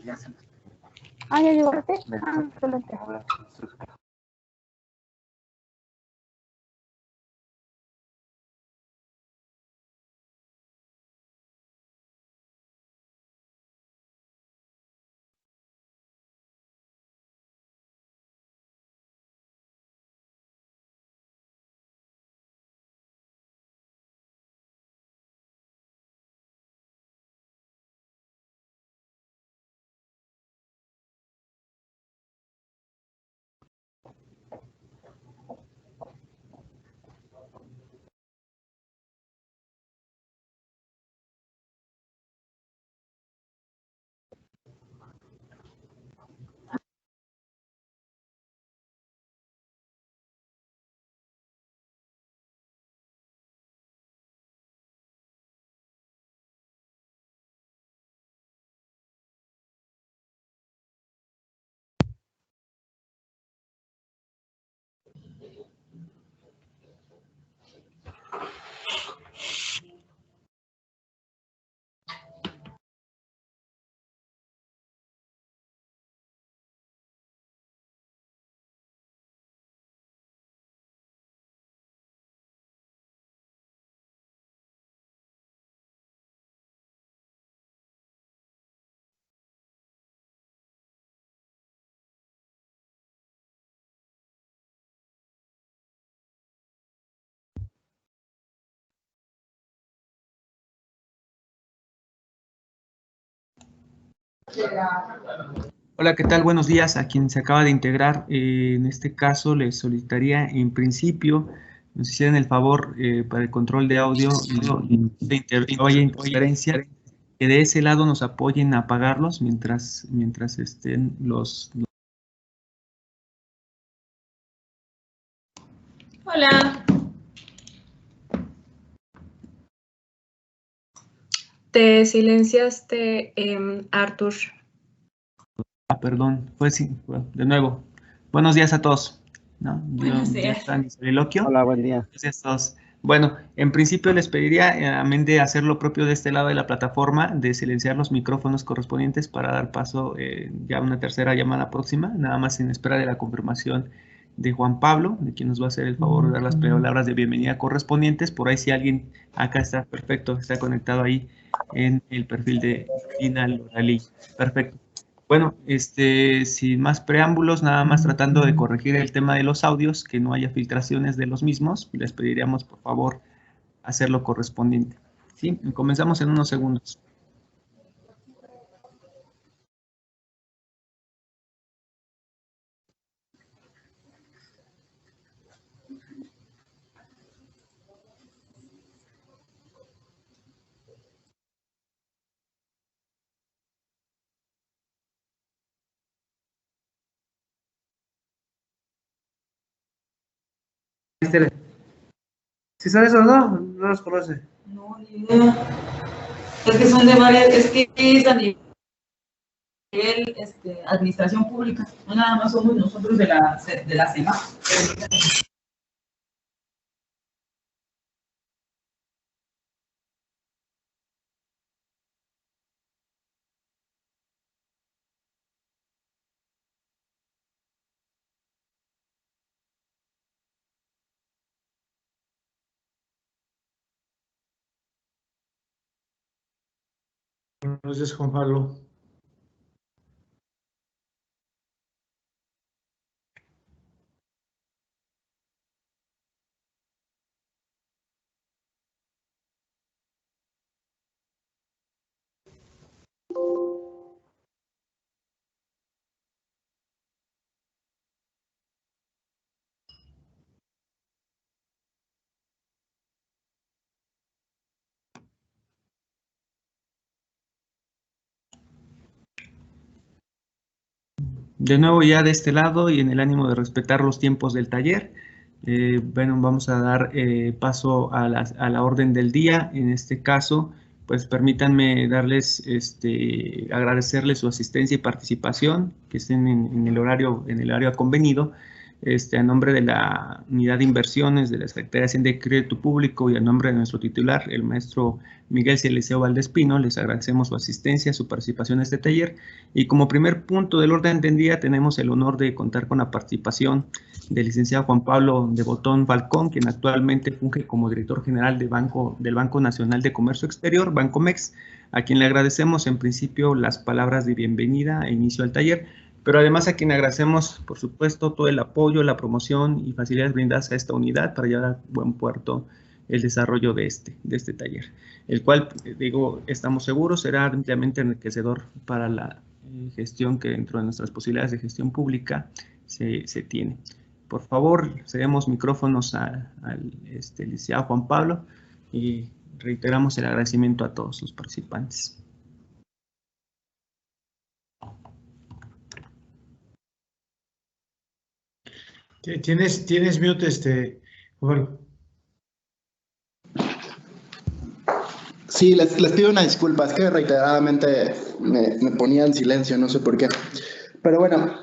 Ya se ya llegó. Excelente. Hola, ¿qué tal? Buenos días a quien se acaba de integrar. En este caso, les solicitaría, en principio, nos hicieran el favor para el control de audio oye interferencia, que de ese lado nos apoyen a apagarlos mientras estén los... Hola. Te silenciaste, Arthur. Perdón, de nuevo. Buenos días a todos. ¿No? Buenos días. Ya está mi soliloquio. Hola, buen día. Gracias a todos. Bueno, en principio les pediría, amén de hacer lo propio de este lado de la plataforma, de silenciar los micrófonos correspondientes para dar paso ya a una tercera llamada próxima, nada más en espera de la confirmación de Juan Pablo, de quien nos va a hacer el favor de dar las palabras de bienvenida correspondientes. Por ahí si alguien, acá está, perfecto, está conectado ahí en el perfil de Tina Loralí. Perfecto. Bueno, sin más preámbulos, nada más tratando de corregir el tema de los audios, que no haya filtraciones de los mismos, les pediríamos por favor hacer lo correspondiente. ¿Sí? Comenzamos en unos segundos. ¿Sí son esos, no? No los conoce. No, ni idea. Es que son de varias, es que es a nivel administración pública, no nada más somos nosotros de la SEMA. Gracias, Juan Pablo. De nuevo ya de este lado y en el ánimo de respetar los tiempos del taller, bueno, vamos a dar paso a la orden del día. En este caso, pues permítanme darles, agradecerles su asistencia y participación, que estén en el horario convenido. A nombre de la Unidad de Inversiones de la Secretaría de Hacienda y Crédito Público y a nombre de nuestro titular, el maestro Miguel Cieleseo Valdespino, les agradecemos su asistencia, su participación en este taller. Y como primer punto del orden del día, tenemos el honor de contar con la participación del licenciado Juan Pablo de Botón Falcón, quien actualmente funge como director general del Banco Nacional de Comercio Exterior, Bancomext, a quien le agradecemos en principio las palabras de bienvenida e inicio al taller, pero además a quien agradecemos, por supuesto, todo el apoyo, la promoción y facilidades brindadas a esta unidad para llevar a buen puerto el desarrollo de este taller, el cual, estamos seguros será ampliamente enriquecedor para la gestión que dentro de nuestras posibilidades de gestión pública se tiene. Por favor, cedemos micrófonos al licenciado Juan Pablo y reiteramos el agradecimiento a todos los participantes. Tienes mute, Juan. Sí, les pido una disculpa, es que reiteradamente me ponía en silencio, no sé por qué. Pero bueno,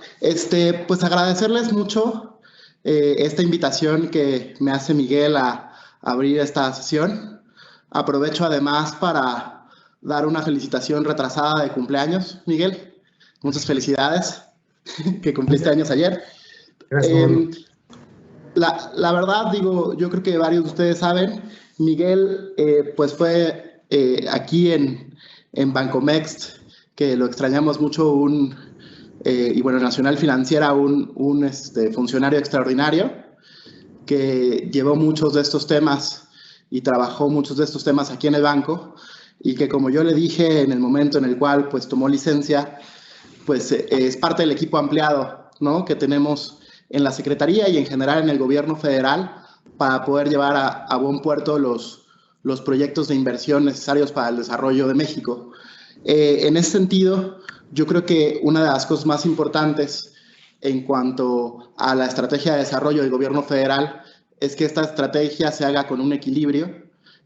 pues agradecerles mucho esta invitación que me hace Miguel a abrir esta sesión. Aprovecho además para dar una felicitación retrasada de cumpleaños, Miguel. Muchas felicidades, que cumpliste años ayer. La verdad, yo creo que varios de ustedes saben, Miguel pues fue aquí en Bancomext, que lo extrañamos mucho, y bueno, Nacional Financiera, un funcionario extraordinario que llevó muchos de estos temas y trabajó muchos de estos temas aquí en el banco, y que, como yo le dije en el momento en el cual pues tomó licencia, pues es parte del equipo ampliado, ¿no?, que tenemos en la Secretaría y en general en el gobierno federal para poder llevar a buen puerto los proyectos de inversión necesarios para el desarrollo de México. En ese sentido, yo creo que una de las cosas más importantes en cuanto a la estrategia de desarrollo del gobierno federal es que esta estrategia se haga con un equilibrio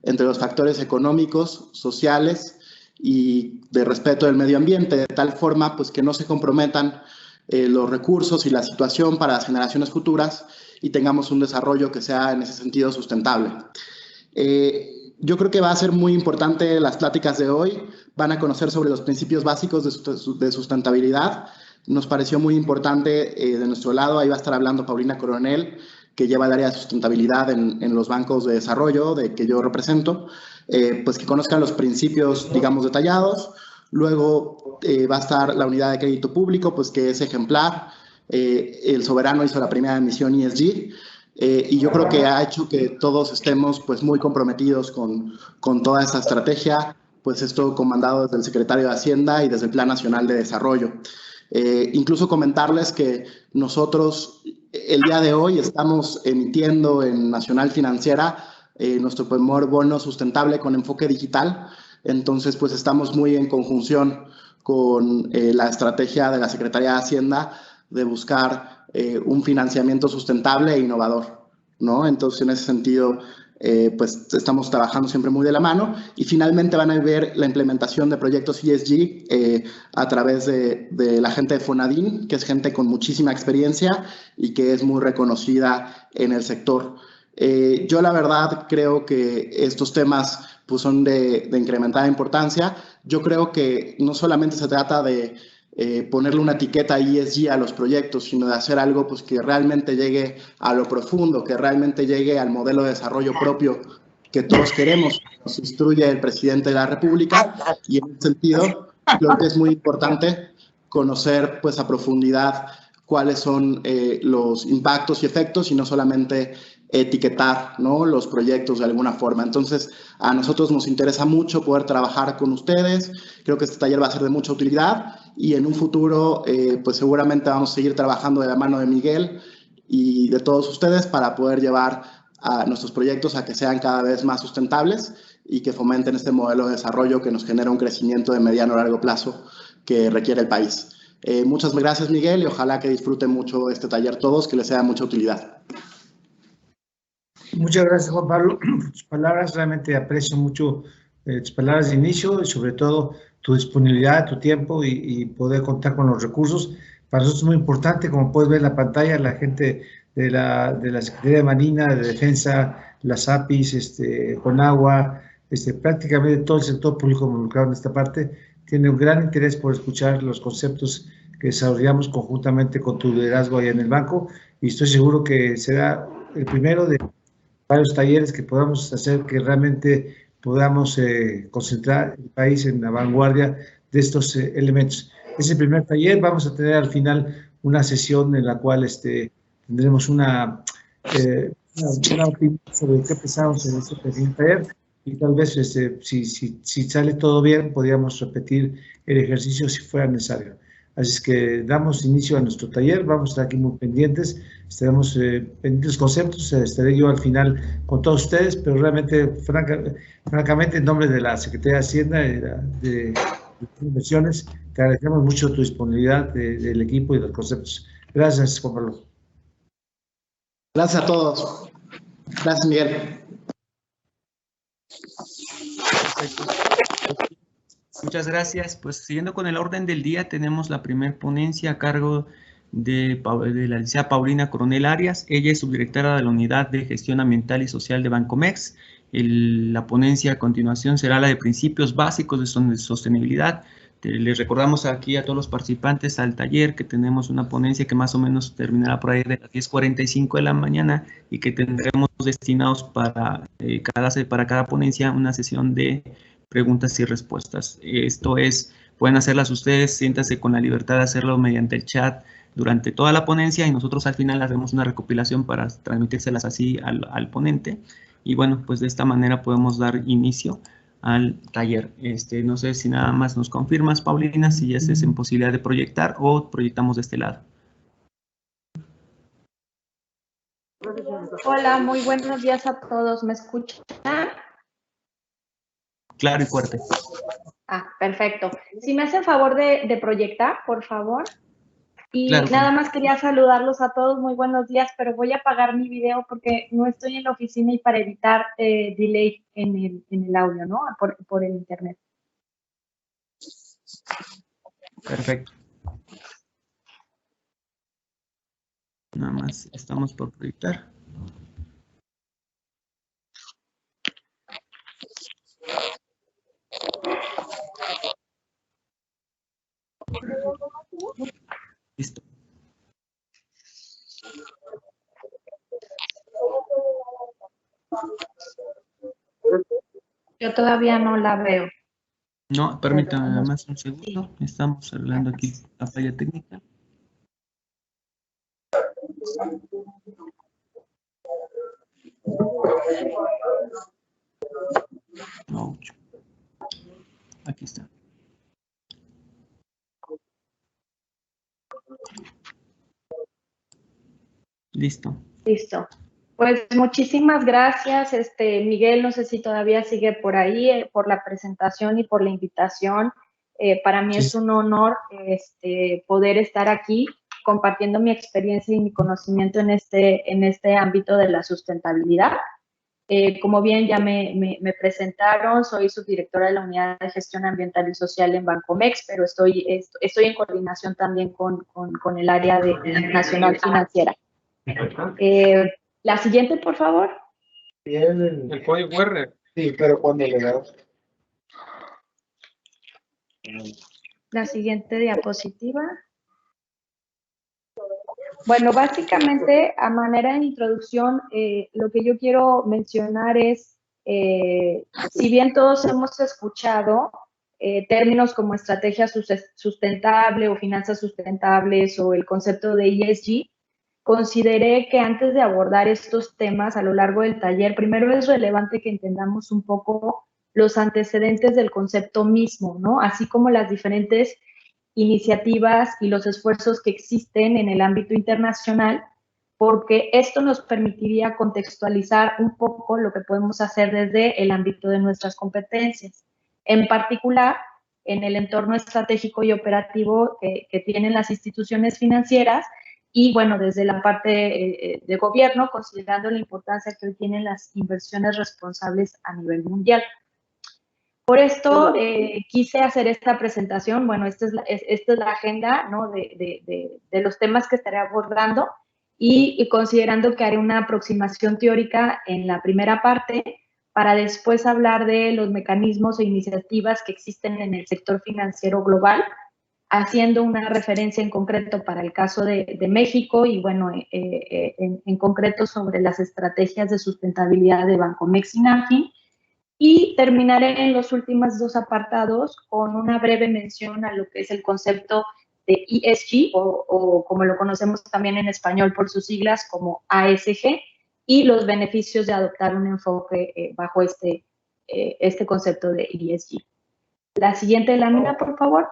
entre los factores económicos, sociales y de respeto del medio ambiente, de tal forma pues que no se comprometan los recursos y la situación para las generaciones futuras y tengamos un desarrollo que sea en ese sentido sustentable. Yo creo que va a ser muy importante las pláticas de hoy. Van a conocer sobre los principios básicos de sustentabilidad. Nos pareció muy importante de nuestro lado, ahí va a estar hablando Paulina Coronel, que lleva el área de sustentabilidad en los bancos de desarrollo que yo represento, pues que conozcan los principios, digamos, detallados. Luego va a estar la unidad de crédito público, pues que es ejemplar. El Soberano hizo la primera emisión ESG. Y yo creo que ha hecho que todos estemos pues muy comprometidos con toda esta estrategia, pues esto comandado desde el Secretario de Hacienda y desde el Plan Nacional de Desarrollo. Incluso comentarles que nosotros el día de hoy estamos emitiendo en Nacional Financiera nuestro primer bono sustentable con enfoque digital. Entonces pues estamos muy en conjunción con la estrategia de la Secretaría de Hacienda de buscar un financiamiento sustentable e innovador, ¿no? Entonces, en ese sentido, pues estamos trabajando siempre muy de la mano y finalmente van a ver la implementación de proyectos ESG a través de la gente de Fonadín, que es gente con muchísima experiencia y que es muy reconocida en el sector. Yo la verdad creo que estos temas pues, son de incrementada importancia. Yo creo que no solamente se trata de ponerle una etiqueta ESG a los proyectos, sino de hacer algo pues, que realmente llegue a lo profundo, que realmente llegue al modelo de desarrollo propio que todos queremos, que nos instruye el presidente de la República, y en ese sentido creo que es muy importante conocer pues, a profundidad cuáles son los impactos y efectos y no solamente etiquetar, ¿no?, los proyectos de alguna forma. Entonces, a nosotros nos interesa mucho poder trabajar con ustedes. Creo que este taller va a ser de mucha utilidad y en un futuro, pues seguramente vamos a seguir trabajando de la mano de Miguel y de todos ustedes para poder llevar a nuestros proyectos a que sean cada vez más sustentables y que fomenten este modelo de desarrollo que nos genera un crecimiento de mediano a largo plazo que requiere el país. Muchas gracias, Miguel, y ojalá que disfruten mucho este taller todos, que les sea de mucha utilidad. Muchas gracias, Juan Pablo, por tus palabras. Realmente aprecio mucho tus palabras de inicio y sobre todo tu disponibilidad, tu tiempo y poder contar con los recursos. Para nosotros es muy importante, como puedes ver en la pantalla, la gente de la Secretaría de Marina, de Defensa, las APIs, Conagua, prácticamente todo el sector público involucrado en esta parte tiene un gran interés por escuchar los conceptos que desarrollamos conjuntamente con tu liderazgo allá en el banco, y estoy seguro que será el primero de varios talleres que podamos hacer que realmente podamos concentrar el país en la vanguardia de estos elementos. Es el primer taller. Vamos a tener al final una sesión en la cual tendremos una opinión sobre qué pensamos en este primer taller, y tal vez si sale todo bien podríamos repetir el ejercicio si fuera necesario. Así es que damos inicio a nuestro taller, vamos a estar aquí muy pendientes, estaremos pendientes de los conceptos, estaré yo al final con todos ustedes, pero realmente, francamente, en nombre de la Secretaría de Hacienda y de Inversiones, te agradecemos mucho tu disponibilidad del equipo y de los conceptos. Gracias, Juan Pablo. Gracias a todos. Gracias, Miguel. Perfecto. Muchas gracias. Pues siguiendo con el orden del día, tenemos la primer ponencia a cargo de la licenciada Paulina Coronel Arias. Ella es subdirectora de la Unidad de Gestión Ambiental y Social de Bancomext. La ponencia a continuación será la de Principios Básicos de Sostenibilidad. Les recordamos aquí a todos los participantes al taller que tenemos una ponencia que más o menos terminará por ahí de las 10:45 de la mañana y que tendremos destinados para cada ponencia una sesión de preguntas y respuestas. Esto es, pueden hacerlas ustedes, siéntanse con la libertad de hacerlo mediante el chat durante toda la ponencia y nosotros al final haremos una recopilación para transmitírselas así al ponente. Y bueno, pues de esta manera podemos dar inicio al taller. No sé si nada más nos confirmas, Paulina, si ya estés en posibilidad de proyectar o proyectamos de este lado. Hola, muy buenos días a todos. ¿Me escuchan? Claro y fuerte. Ah, perfecto. Si me hacen favor de proyectar, por favor. Y claro, nada más quería saludarlos a todos, muy buenos días, pero voy a apagar mi video porque no estoy en la oficina y para evitar delay en el audio, ¿no? Por el internet. Perfecto. Nada más estamos por proyectar. Listo. Yo todavía no la veo. No, permítame nada más un segundo. Estamos hablando aquí de la falla técnica. No. Aquí está. Listo. Listo. Pues muchísimas gracias, Miguel, no sé si todavía sigue por ahí, por la presentación y por la invitación. Para mí es un honor poder estar aquí compartiendo mi experiencia y mi conocimiento en este ámbito de la sustentabilidad. Como bien ya me presentaron, soy subdirectora de la Unidad de Gestión Ambiental y Social en Bancomext, pero estoy en coordinación también con el área nacional financiera. La siguiente, por favor. El código QR. Sí, pero cuando le das. La siguiente diapositiva. Bueno, básicamente, a manera de introducción, lo que yo quiero mencionar es, si bien todos hemos escuchado términos como estrategia sustentable o finanzas sustentables o el concepto de ESG, consideré que antes de abordar estos temas a lo largo del taller, primero es relevante que entendamos un poco los antecedentes del concepto mismo, ¿no? Así como las diferentes iniciativas y los esfuerzos que existen en el ámbito internacional, porque esto nos permitiría contextualizar un poco lo que podemos hacer desde el ámbito de nuestras competencias. En particular, en el entorno estratégico y operativo que tienen las instituciones financieras, y bueno, desde la parte de gobierno, considerando la importancia que hoy tienen las inversiones responsables a nivel mundial. Por esto quise hacer esta presentación. Bueno, esta es la agenda, ¿no? de los temas que estaré abordando. y considerando que haré una aproximación teórica en la primera parte para después hablar de los mecanismos e iniciativas que existen en el sector financiero global, haciendo una referencia en concreto para el caso de México y, bueno, en concreto sobre las estrategias de sustentabilidad de Bancomext y NAFIN. Y terminaré en los últimos dos apartados con una breve mención a lo que es el concepto de ESG, o como lo conocemos también en español por sus siglas como ASG, y los beneficios de adoptar un enfoque bajo este concepto de ESG. La siguiente lámina, por favor.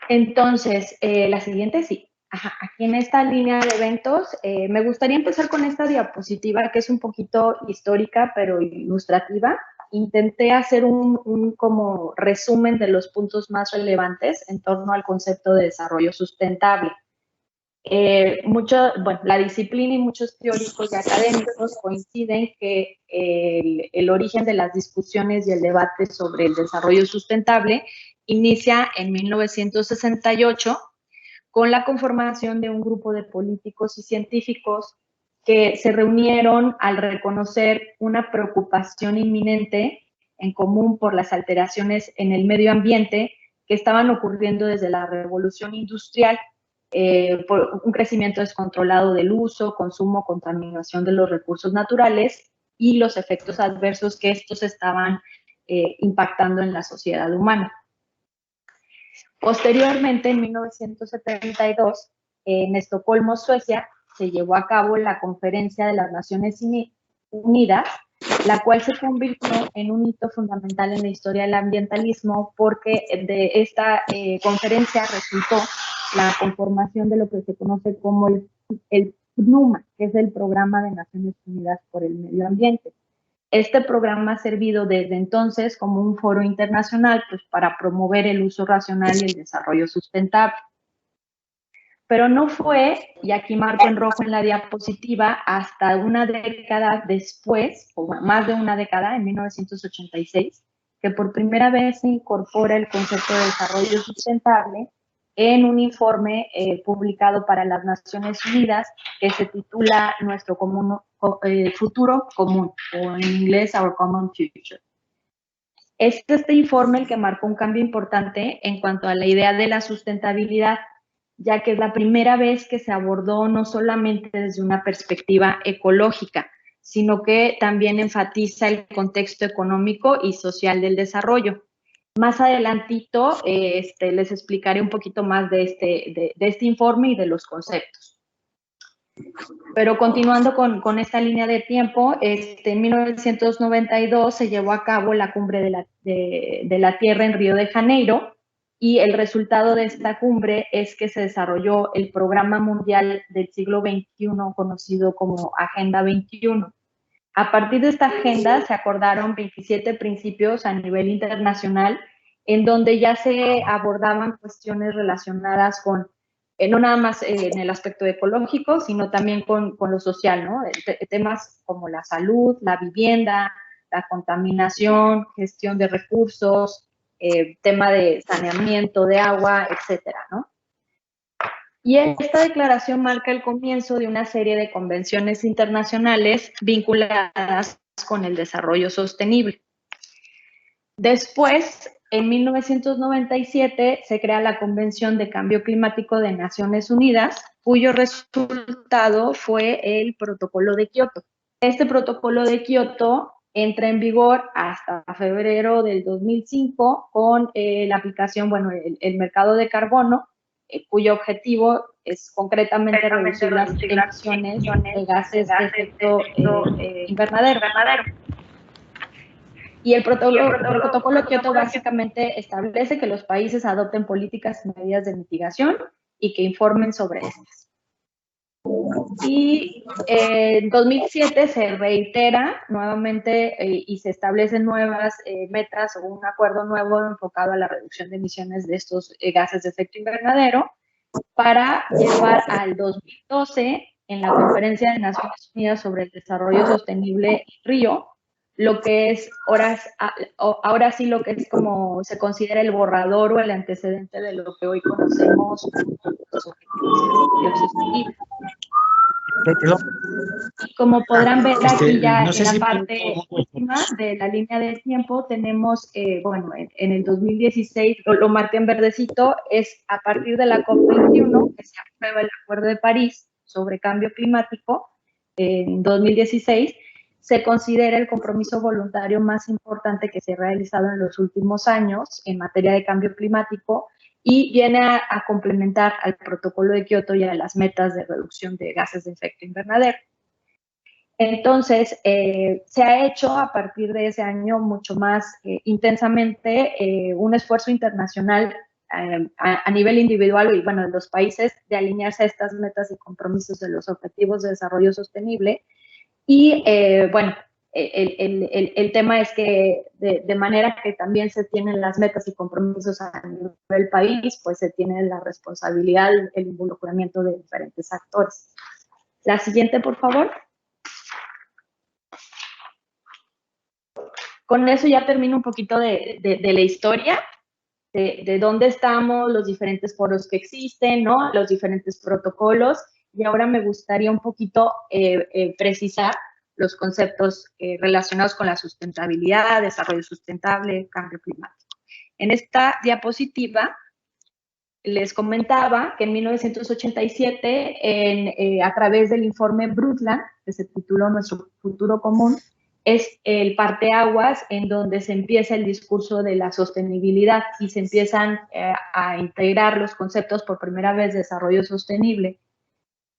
Entonces, la siguiente sí. Ajá, aquí en esta línea de eventos, me gustaría empezar con esta diapositiva que es un poquito histórica, pero ilustrativa. Intenté hacer un como resumen de los puntos más relevantes en torno al concepto de desarrollo sustentable. Bueno, la disciplina y muchos teóricos y académicos coinciden que el origen de las discusiones y el debate sobre el desarrollo sustentable inicia en 1968 con la conformación de un grupo de políticos y científicos que se reunieron al reconocer una preocupación inminente en común por las alteraciones en el medio ambiente que estaban ocurriendo desde la revolución industrial, por un crecimiento descontrolado del uso, consumo, contaminación de los recursos naturales y los efectos adversos que estos estaban impactando en la sociedad humana. Posteriormente, en 1972, en Estocolmo, Suecia, se llevó a cabo la Conferencia de las Naciones Unidas, la cual se convirtió en un hito fundamental en la historia del ambientalismo porque de esta conferencia resultó la conformación de lo que se conoce como el PNUMA, que es el Programa de Naciones Unidas por el Medio Ambiente. Este programa ha servido desde entonces como un foro internacional pues, para promover el uso racional y el desarrollo sustentable. Pero no fue, y aquí marco en rojo en la diapositiva, hasta una década después, o más de una década, en 1986, que por primera vez se incorpora el concepto de desarrollo sustentable en un informe publicado para las Naciones Unidas que se titula Nuestro futuro común, o en inglés Our Common Future. Es este informe el que marcó un cambio importante en cuanto a la idea de la sustentabilidad, ya que es la primera vez que se abordó no solamente desde una perspectiva ecológica, sino que también enfatiza el contexto económico y social del desarrollo. Más adelantito les explicaré un poquito más de este informe y de los conceptos. Pero continuando con esta línea de tiempo, en 1992 se llevó a cabo la Cumbre de la Tierra en Río de Janeiro, y el resultado de esta cumbre es que se desarrolló el Programa Mundial del Siglo XXI, conocido como Agenda 21. A partir de esta agenda se acordaron 27 principios a nivel internacional, en donde ya se abordaban cuestiones relacionadas con, no nada más en el aspecto ecológico, sino también con lo social, ¿no? Temas como la salud, la vivienda, la contaminación, gestión de recursos, tema de saneamiento de agua, etcétera, ¿no? Y esta declaración marca el comienzo de una serie de convenciones internacionales vinculadas con el desarrollo sostenible. Después, en 1997, se crea la Convención de Cambio Climático de Naciones Unidas, cuyo resultado fue el Protocolo de Kioto. Este Protocolo de Kioto entra en vigor hasta febrero del 2005 con la aplicación, bueno, el mercado de carbono, cuyo objetivo es concretamente reducir las emisiones de gases de efecto invernadero. Y el protocolo Kioto básicamente establece que los países adopten políticas y medidas de mitigación y que informen sobre estas. Y en 2007 se reitera nuevamente y se establecen nuevas metas o un acuerdo nuevo enfocado a la reducción de emisiones de estos gases de efecto invernadero para llevar al 2012 en la Conferencia de Naciones Unidas sobre el Desarrollo Sostenible en Río lo que es ahora sí lo que es como se considera el borrador o el antecedente de lo que hoy conocemos como los objetivos de desarrollo sostenible. Como podrán ver aquí ya no sé en la si parte última de la línea del tiempo tenemos, bueno, en el 2016, lo marqué en verdecito, es a partir de la COP21 que se aprueba el Acuerdo de París sobre cambio climático en 2016, se considera el compromiso voluntario más importante que se ha realizado en los últimos años en materia de cambio climático y viene a complementar al protocolo de Kioto y a las metas de reducción de gases de efecto invernadero. Entonces, se ha hecho a partir de ese año mucho más intensamente un esfuerzo internacional a nivel individual y, bueno, en los países de alinearse a estas metas y compromisos de los Objetivos de Desarrollo Sostenible. Y, bueno, el tema es que de manera que también se tienen las metas y compromisos a nivel del país, pues se tiene la responsabilidad, el involucramiento de diferentes actores. La siguiente, por favor. Con eso ya termino un poquito de la historia, de dónde estamos, los diferentes foros que existen, ¿no? Los diferentes protocolos. Y ahora me gustaría un poquito precisar los conceptos relacionados con la sustentabilidad, desarrollo sustentable, cambio climático. En esta diapositiva les comentaba que en 1987, a través del informe Brundtland, que se tituló Nuestro futuro común, es el parteaguas en donde se empieza el discurso de la sostenibilidad y se empiezan a integrar los conceptos por primera vez de desarrollo sostenible,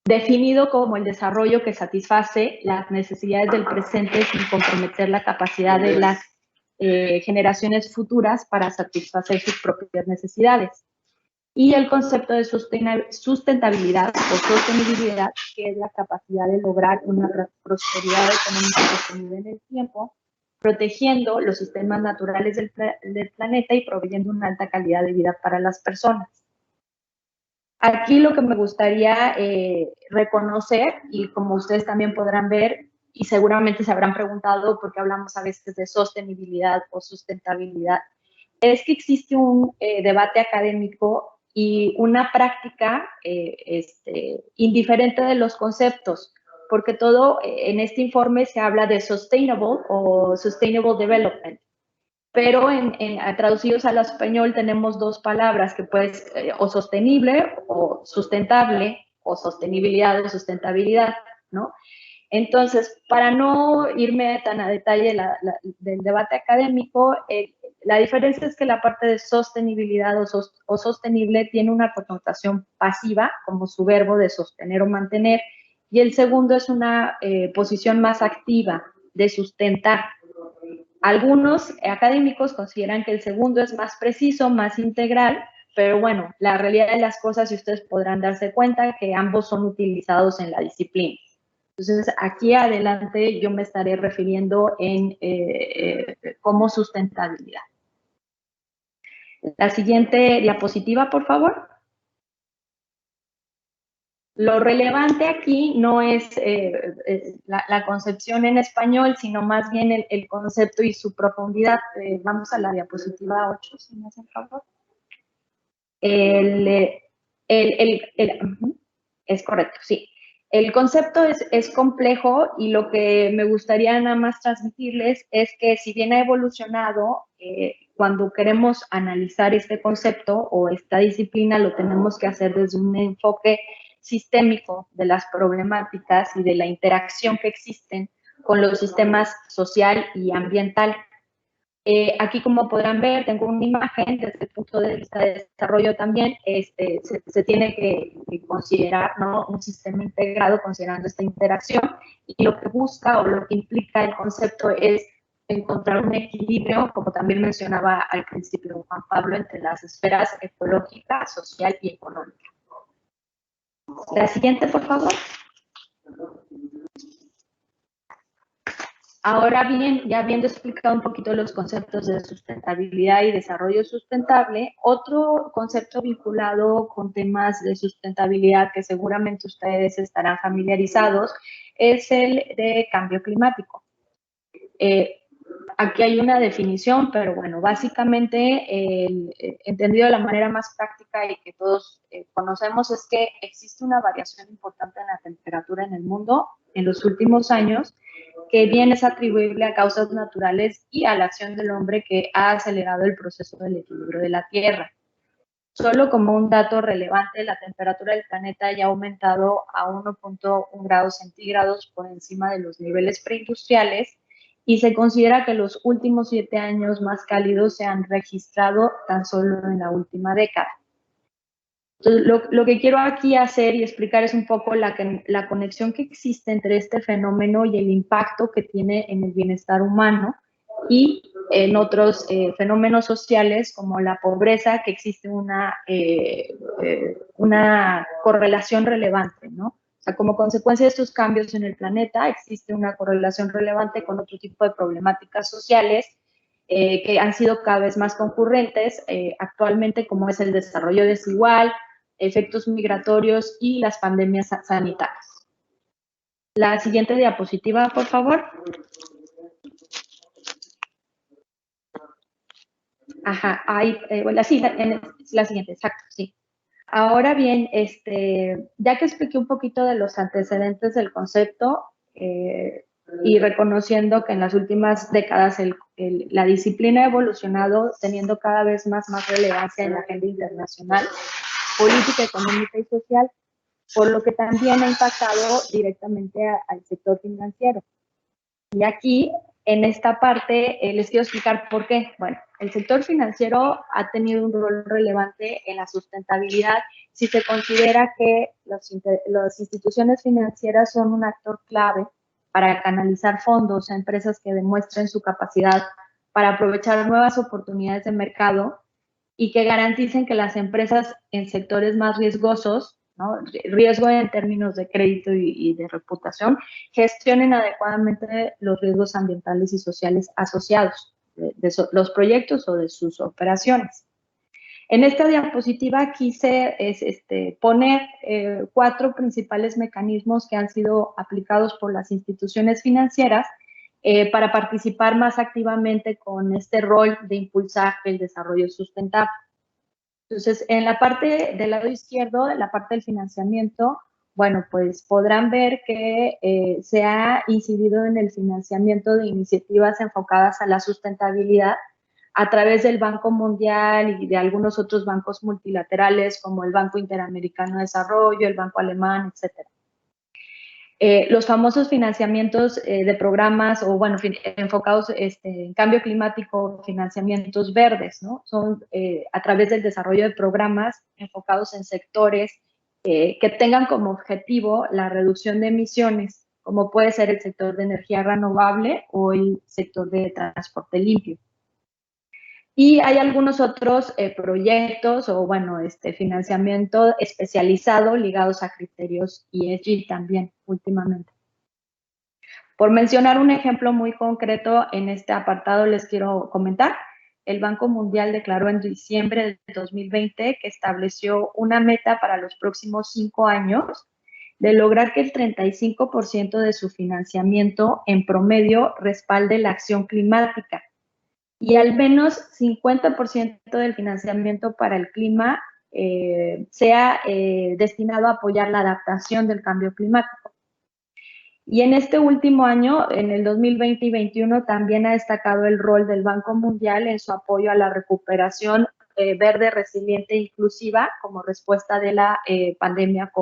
definido como el desarrollo que satisface las necesidades del presente sin comprometer la capacidad de las generaciones futuras para satisfacer sus propias necesidades. Y el concepto de sustentabilidad o sostenibilidad, que es la capacidad de lograr una prosperidad económica sostenible en el tiempo, protegiendo los sistemas naturales del planeta y proveyendo una alta calidad de vida para las personas. Aquí lo que me gustaría reconocer, y como ustedes también podrán ver, y seguramente se habrán preguntado por qué hablamos a veces de sostenibilidad o sustentabilidad, es que existe un debate académico y una práctica indiferente de los conceptos, porque todo en este informe se habla de sustainable o sustainable development, pero traducidos al español tenemos dos palabras que puedes, o sostenible o sustentable, o sostenibilidad o sustentabilidad, ¿no? Entonces, para no irme tan a detalle del debate académico, la diferencia es que la parte de sostenibilidad o sostenible tiene una connotación pasiva, como su verbo de sostener o mantener, y el segundo es una posición más activa, de sustentar. Algunos académicos consideran que el segundo es más preciso, más integral, pero bueno, la realidad de las cosas, y ustedes podrán darse cuenta que ambos son utilizados en la disciplina. Entonces, aquí adelante yo me estaré refiriendo como sustentabilidad. La siguiente diapositiva, por favor. Lo relevante aquí no es la concepción en español, sino más bien el concepto y su profundidad. Vamos a la diapositiva 8, si me hacen favor. Es correcto, sí. El concepto es complejo y lo que me gustaría nada más transmitirles es que si bien ha evolucionado, cuando queremos analizar este concepto o esta disciplina, lo tenemos que hacer desde un enfoque sistémico de las problemáticas y de la interacción que existen con los sistemas social y ambiental. Aquí, como podrán ver, tengo una imagen desde el punto de vista de desarrollo también. Se tiene que considerar, ¿no?, un sistema integrado considerando esta interacción, y lo que busca o lo que implica el concepto es encontrar un equilibrio, como también mencionaba al principio Juan Pablo, entre las esferas ecológica, social y económica. La siguiente, por favor. Ahora bien, ya habiendo explicado un poquito los conceptos de sustentabilidad y desarrollo sustentable, otro concepto vinculado con temas de sustentabilidad que seguramente ustedes estarán familiarizados es el de cambio climático. Aquí hay una definición, pero bueno, básicamente, entendido de la manera más práctica y que todos conocemos, es que existe una variación importante en la temperatura en el mundo en los últimos años, que bien es atribuible a causas naturales y a la acción del hombre que ha acelerado el proceso del equilibrio de la Tierra. Solo como un dato relevante, la temperatura del planeta ya ha aumentado a 1.1 grados centígrados por encima de los niveles preindustriales, y se considera que los últimos 7 años más cálidos se han registrado tan solo en la última década. Entonces, lo que quiero aquí hacer y explicar es un poco la conexión que existe entre este fenómeno y el impacto que tiene en el bienestar humano y en otros fenómenos sociales como la pobreza, que existe una correlación relevante, ¿no? O sea, como consecuencia de estos cambios en el planeta, existe una correlación relevante con otro tipo de problemáticas sociales que han sido cada vez más concurrentes actualmente, como es el desarrollo desigual, efectos migratorios y las pandemias sanitarias. La siguiente diapositiva, por favor. Ajá, ahí, bueno, sí, la siguiente, exacto, sí. Ahora bien, ya que expliqué un poquito de los antecedentes del concepto y reconociendo que en las últimas décadas la disciplina ha evolucionado, teniendo cada vez más relevancia en la agenda internacional, política, económica y social, por lo que también ha impactado directamente al sector financiero. Y aquí, en esta parte, les quiero explicar por qué. Bueno, el sector financiero ha tenido un rol relevante en la sustentabilidad si se considera que las instituciones financieras son un actor clave para canalizar fondos a empresas que demuestren su capacidad para aprovechar nuevas oportunidades de mercado y que garanticen que las empresas en sectores más riesgosos, ¿no? Riesgo en términos de crédito y de reputación, gestionen adecuadamente los riesgos ambientales y sociales asociados de los proyectos o de sus operaciones. En esta diapositiva quise poner 4 principales mecanismos que han sido aplicados por las instituciones financieras para participar más activamente con este rol de impulsar el desarrollo sustentable. Entonces, en la parte del lado izquierdo, en la parte del financiamiento, bueno, pues podrán ver que se ha incidido en el financiamiento de iniciativas enfocadas a la sustentabilidad a través del Banco Mundial y de algunos otros bancos multilaterales como el Banco Interamericano de Desarrollo, el Banco Alemán, etcétera. Los famosos financiamientos de programas o, bueno, enfocados en cambio climático, financiamientos verdes, ¿no? Son a través del desarrollo de programas enfocados en sectores que tengan como objetivo la reducción de emisiones, como puede ser el sector de energía renovable o el sector de transporte limpio. Y hay algunos otros proyectos o, bueno, financiamiento especializado ligados a criterios ESG también últimamente. Por mencionar un ejemplo muy concreto en este apartado, les quiero comentar. El Banco Mundial declaró en diciembre de 2020 que estableció una meta para los próximos 5 años de lograr que el 35% de su financiamiento en promedio respalde la acción climática y al menos 50% del financiamiento para el clima sea destinado a apoyar la adaptación del cambio climático. Y en este último año, en el 2020 y 2021, también ha destacado el rol del Banco Mundial en su apoyo a la recuperación verde, resiliente e inclusiva como respuesta de la pandemia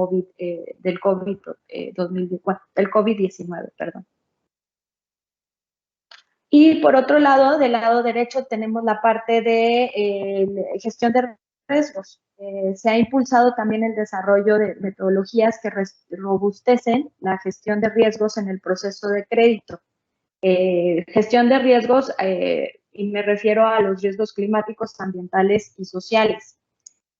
del COVID-19, perdón. Y por otro lado, del lado derecho, tenemos la parte de gestión de riesgos. Se ha impulsado también el desarrollo de metodologías que robustecen la gestión de riesgos en el proceso de crédito. Gestión de riesgos, y me refiero a los riesgos climáticos, ambientales y sociales.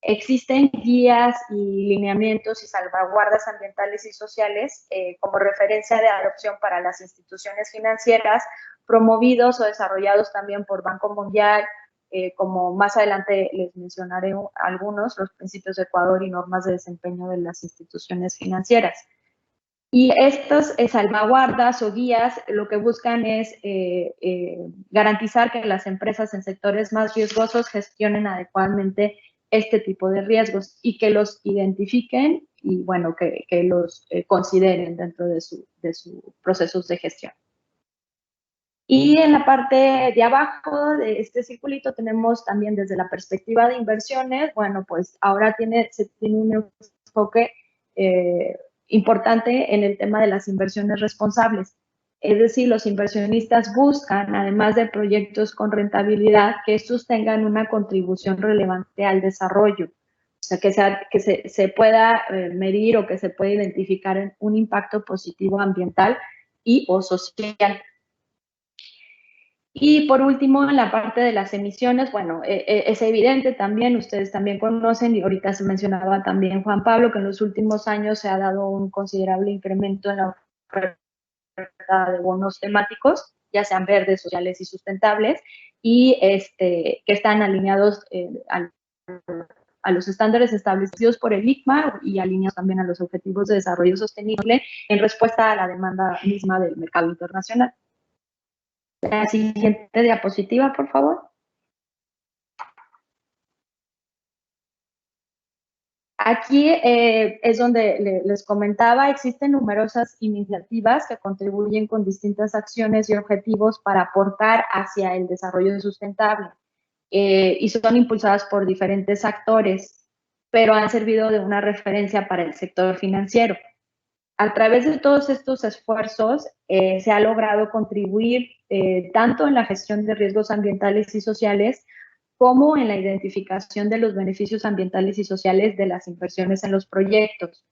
Existen guías y lineamientos y salvaguardas ambientales y sociales como referencia de adopción para las instituciones financieras, promovidos o desarrollados también por Banco Mundial, como más adelante les mencionaré algunos, los principios de Ecuador y normas de desempeño de las instituciones financieras. Y estas salvaguardas o guías lo que buscan es garantizar que las empresas en sectores más riesgosos gestionen adecuadamente este tipo de riesgos y que los identifiquen y, bueno, que los consideren dentro de sus procesos de gestión. Y en la parte de abajo de este circulito tenemos también desde la perspectiva de inversiones, bueno, pues ahora se tiene un enfoque importante en el tema de las inversiones responsables. Es decir, los inversionistas buscan, además de proyectos con rentabilidad, que estos tengan una contribución relevante al desarrollo. O sea, que se pueda medir o que se pueda identificar un impacto positivo ambiental y o social. Y por último, en la parte de las emisiones, bueno, es evidente también, ustedes también conocen, y ahorita se mencionaba también Juan Pablo, que en los últimos años se ha dado un considerable incremento en la oferta de bonos temáticos, ya sean verdes, sociales y sustentables, y que están alineados a los estándares establecidos por el ICMA y alineados también a los objetivos de desarrollo sostenible en respuesta a la demanda misma del mercado internacional. La siguiente diapositiva, por favor. Aquí es donde les comentaba, existen numerosas iniciativas que contribuyen con distintas acciones y objetivos para aportar hacia el desarrollo sustentable y son impulsadas por diferentes actores, pero han servido de una referencia para el sector financiero. A través de todos estos esfuerzos se ha logrado contribuir tanto en la gestión de riesgos ambientales y sociales como en la identificación de los beneficios ambientales y sociales de las inversiones en los proyectos.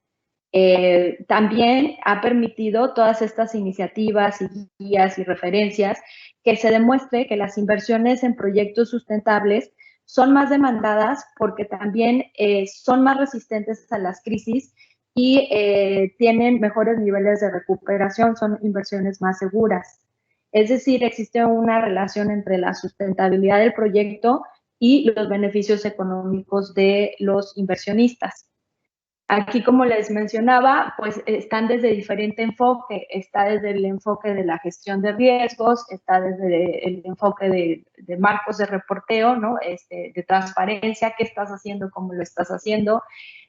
También ha permitido todas estas iniciativas y guías y referencias que se demuestre que las inversiones en proyectos sustentables son más demandadas porque también son más resistentes a las crisis y tienen mejores niveles de recuperación, son inversiones más seguras. Es decir, existe una relación entre la sustentabilidad del proyecto y los beneficios económicos de los inversionistas. Aquí, como les mencionaba, pues están desde diferente enfoque. Está desde el enfoque de la gestión de riesgos, está desde el enfoque de marcos de reporteo, ¿no? De transparencia, qué estás haciendo, cómo lo estás haciendo.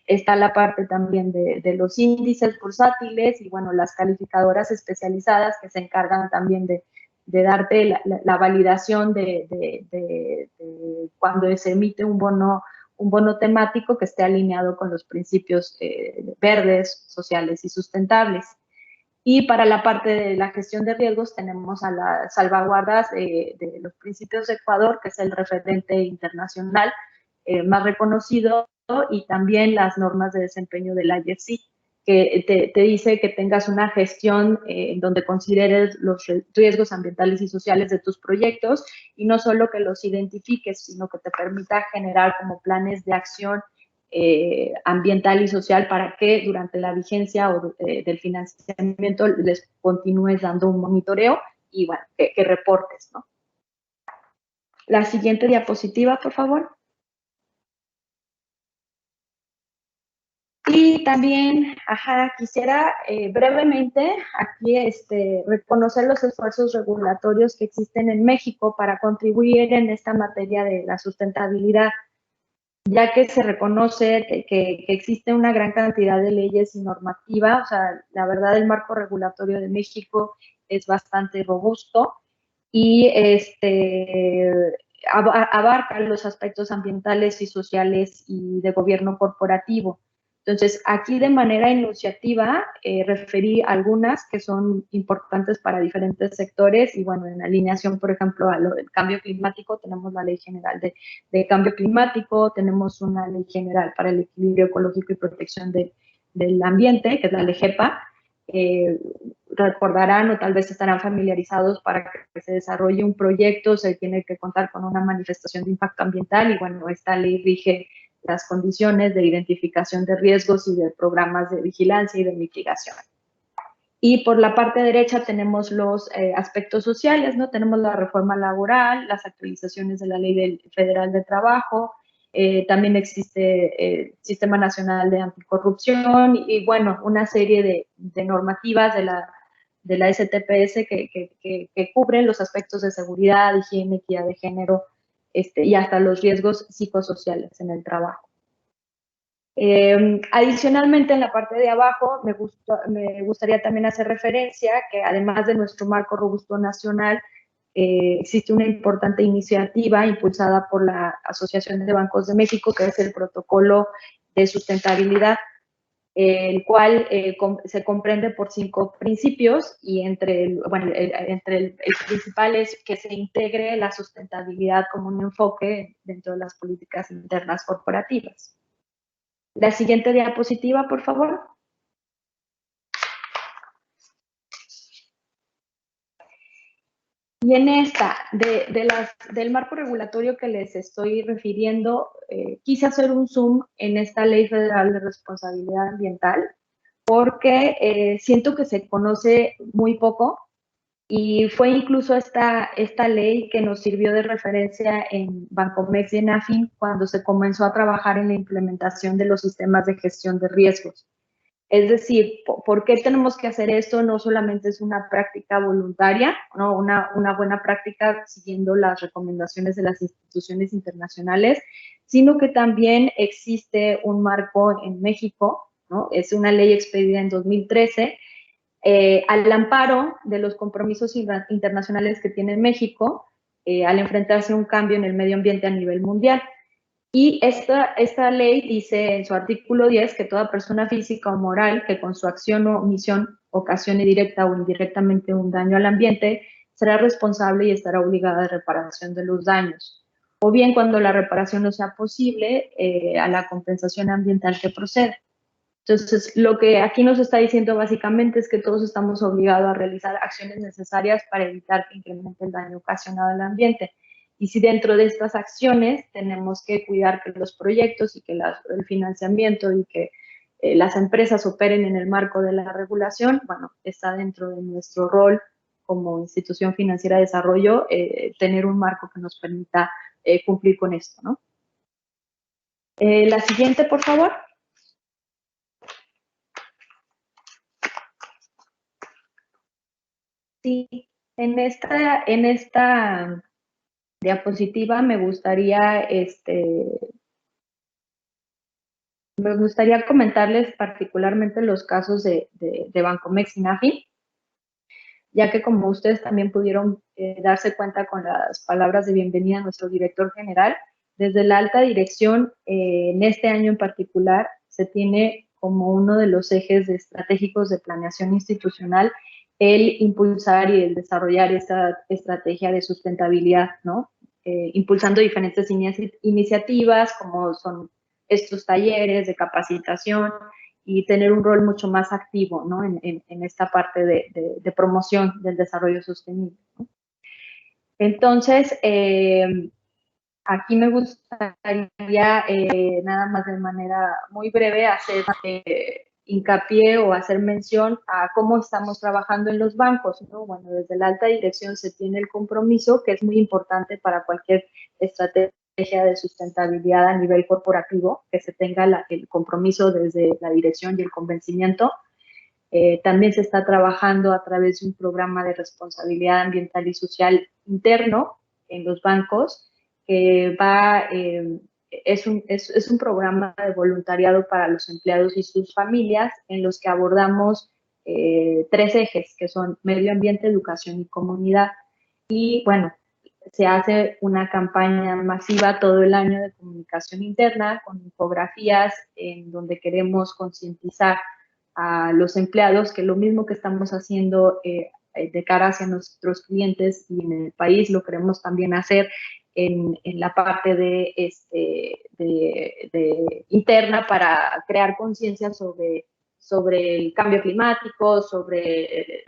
Está la parte también de los índices bursátiles y, bueno, las calificadoras especializadas que se encargan también de darte la validación de cuando se emite un bono temático que esté alineado con los principios verdes, sociales y sustentables. Y para la parte de la gestión de riesgos tenemos a las salvaguardas de los principios de Ecuador, que es el referente internacional más reconocido, y también las normas de desempeño de la IFC, que te dice que tengas una gestión en donde consideres los riesgos ambientales y sociales de tus proyectos y no solo que los identifiques, sino que te permita generar como planes de acción ambiental y social para que durante la vigencia del financiamiento les continúes dando un monitoreo y, bueno, que reportes, ¿no? La siguiente diapositiva, por favor. Y también, quisiera brevemente aquí reconocer los esfuerzos regulatorios que existen en México para contribuir en esta materia de la sustentabilidad, ya que se reconoce que existe una gran cantidad de leyes y normativa. O sea, la verdad, el marco regulatorio de México es bastante robusto y abarca los aspectos ambientales y sociales y de gobierno corporativo. Entonces, aquí de manera enunciativa referí algunas que son importantes para diferentes sectores y, bueno, en alineación, por ejemplo, a lo del cambio climático, tenemos la Ley General de Cambio Climático, tenemos una Ley General para el Equilibrio Ecológico y Protección del Ambiente, que es la LEGEPA. Recordarán o tal vez estarán familiarizados, para que se desarrolle un proyecto se tiene que contar con una manifestación de impacto ambiental y, bueno, esta ley rige las condiciones de identificación de riesgos y de programas de vigilancia y de mitigación. Y por la parte derecha tenemos los aspectos sociales, ¿no? Tenemos la reforma laboral, las actualizaciones de la Ley Federal de Trabajo, También existe el Sistema Nacional de Anticorrupción y bueno, una serie de normativas de la STPS que cubren los aspectos de seguridad, higiene, equidad de género y hasta los riesgos psicosociales en el trabajo. Adicionalmente, en la parte de abajo, me gustaría también hacer referencia que además de nuestro marco robusto nacional, existe una importante iniciativa impulsada por la Asociación de Bancos de México, que es el Protocolo de Sustentabilidad, el cual se comprende por 5 principios y entre el principal es que se integre la sustentabilidad como un enfoque dentro de las políticas internas corporativas. La siguiente diapositiva, por favor. Y en esta, del marco regulatorio que les estoy refiriendo, quise hacer un zoom en esta Ley Federal de Responsabilidad Ambiental, porque siento que se conoce muy poco, y fue incluso esta ley que nos sirvió de referencia en Bancomext y en AFIN cuando se comenzó a trabajar en la implementación de los sistemas de gestión de riesgos. Es decir, ¿por qué tenemos que hacer esto? No solamente es una práctica voluntaria, ¿no? Una buena práctica siguiendo las recomendaciones de las instituciones internacionales, sino que también existe un marco en México, ¿no? Es una ley expedida en 2013, al amparo de los compromisos internacionales que tiene México al enfrentarse a un cambio en el medio ambiente a nivel mundial. Y esta ley dice en su artículo 10 que toda persona física o moral que con su acción o omisión ocasione directa o indirectamente un daño al ambiente será responsable y estará obligada a reparación de los daños. O bien, cuando la reparación no sea posible, a la compensación ambiental que procede. Entonces, lo que aquí nos está diciendo básicamente es que todos estamos obligados a realizar acciones necesarias para evitar que incremente el daño ocasionado al ambiente. Y si dentro de estas acciones tenemos que cuidar que los proyectos y que el financiamiento y que las empresas operen en el marco de la regulación, bueno, está dentro de nuestro rol como institución financiera de desarrollo tener un marco que nos permita cumplir con esto, ¿no? La siguiente, por favor. Sí, en esta diapositiva me gustaría comentarles particularmente los casos de Bancomext y NAFI, ya que como ustedes también pudieron darse cuenta con las palabras de bienvenida a nuestro director general, desde la alta dirección, en este año en particular, se tiene como uno de los ejes estratégicos de planeación institucional el impulsar y el desarrollar esta estrategia de sustentabilidad, ¿no? Impulsando diferentes iniciativas como son estos talleres de capacitación y tener un rol mucho más activo, ¿no? en esta parte de promoción del desarrollo sostenible, ¿no? Entonces, aquí me gustaría nada más de manera muy breve hacer hincapié o hacer mención a cómo estamos trabajando en los bancos, ¿no? Bueno, desde la alta dirección se tiene el compromiso, que es muy importante para cualquier estrategia de sustentabilidad a nivel corporativo, que se tenga el compromiso desde la dirección y el convencimiento. También se está trabajando a través de un programa de responsabilidad ambiental y social interno en los bancos, que es un programa de voluntariado para los empleados y sus familias, en los que abordamos 3 ejes, que son medio ambiente, educación y comunidad. Y bueno, se hace una campaña masiva todo el año de comunicación interna con infografías en donde queremos concientizar a los empleados que lo mismo que estamos haciendo de cara hacia nuestros clientes y en el país lo queremos también hacer en la parte de interna para crear conciencia sobre el cambio climático, sobre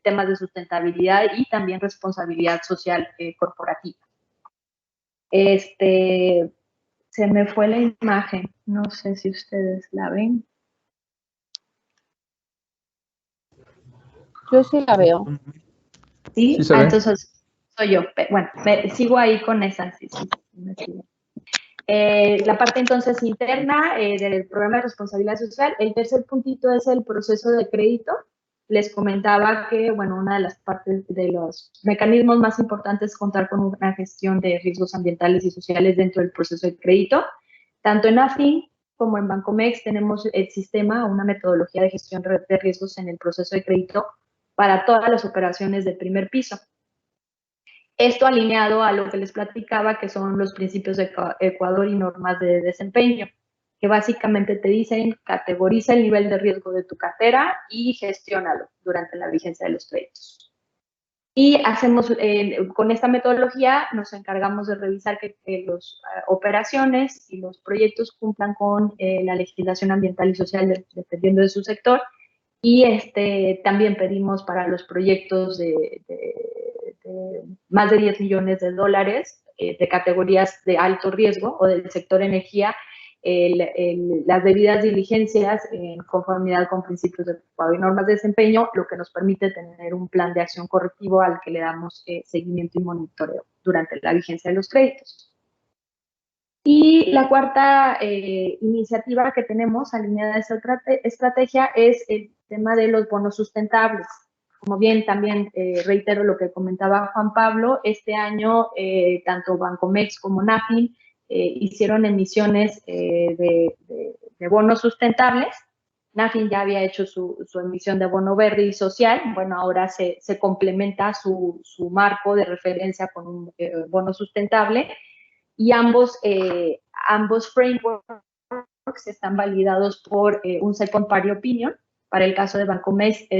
temas de sustentabilidad y también responsabilidad social corporativa. Se me fue la imagen, no sé si ustedes la ven. Yo sí la veo. ¿Sí? Sí se ve. Entonces soy yo. Bueno, sigo ahí con esa. Sí, La parte entonces interna del programa de responsabilidad social. El tercer puntito es el proceso de crédito. Les comentaba que, bueno, una de las partes de los mecanismos más importantes es contar con una gestión de riesgos ambientales y sociales dentro del proceso de crédito. Tanto en AFIN como en Bancomext tenemos el sistema, una metodología de gestión de riesgos en el proceso de crédito para todas las operaciones del primer piso. Esto alineado a lo que les platicaba, que son los principios de Ecuador y normas de desempeño, que básicamente te dicen categoriza el nivel de riesgo de tu cartera y gestiónalo durante la vigencia de los créditos. Y hacemos, con esta metodología nos encargamos de revisar que las operaciones y los proyectos cumplan con la legislación ambiental y social dependiendo de su sector. Y también pedimos para los proyectos de más de 10 millones de dólares de categorías de alto riesgo o del sector energía, las debidas diligencias en conformidad con principios de Ecuador y normas de desempeño, lo que nos permite tener un plan de acción correctivo al que le damos seguimiento y monitoreo durante la vigencia de los créditos. Y la cuarta iniciativa que tenemos alineada a esta estrategia es el tema de los bonos sustentables. Como bien también reitero lo que comentaba Juan Pablo, este año tanto Bancomext como NAFIN hicieron emisiones de bonos sustentables. NAFIN ya había hecho su emisión de bono verde y social. Bueno, ahora se complementa su marco de referencia con un bono sustentable y ambos frameworks están validados por un second party opinion. Para el caso de Bancomext,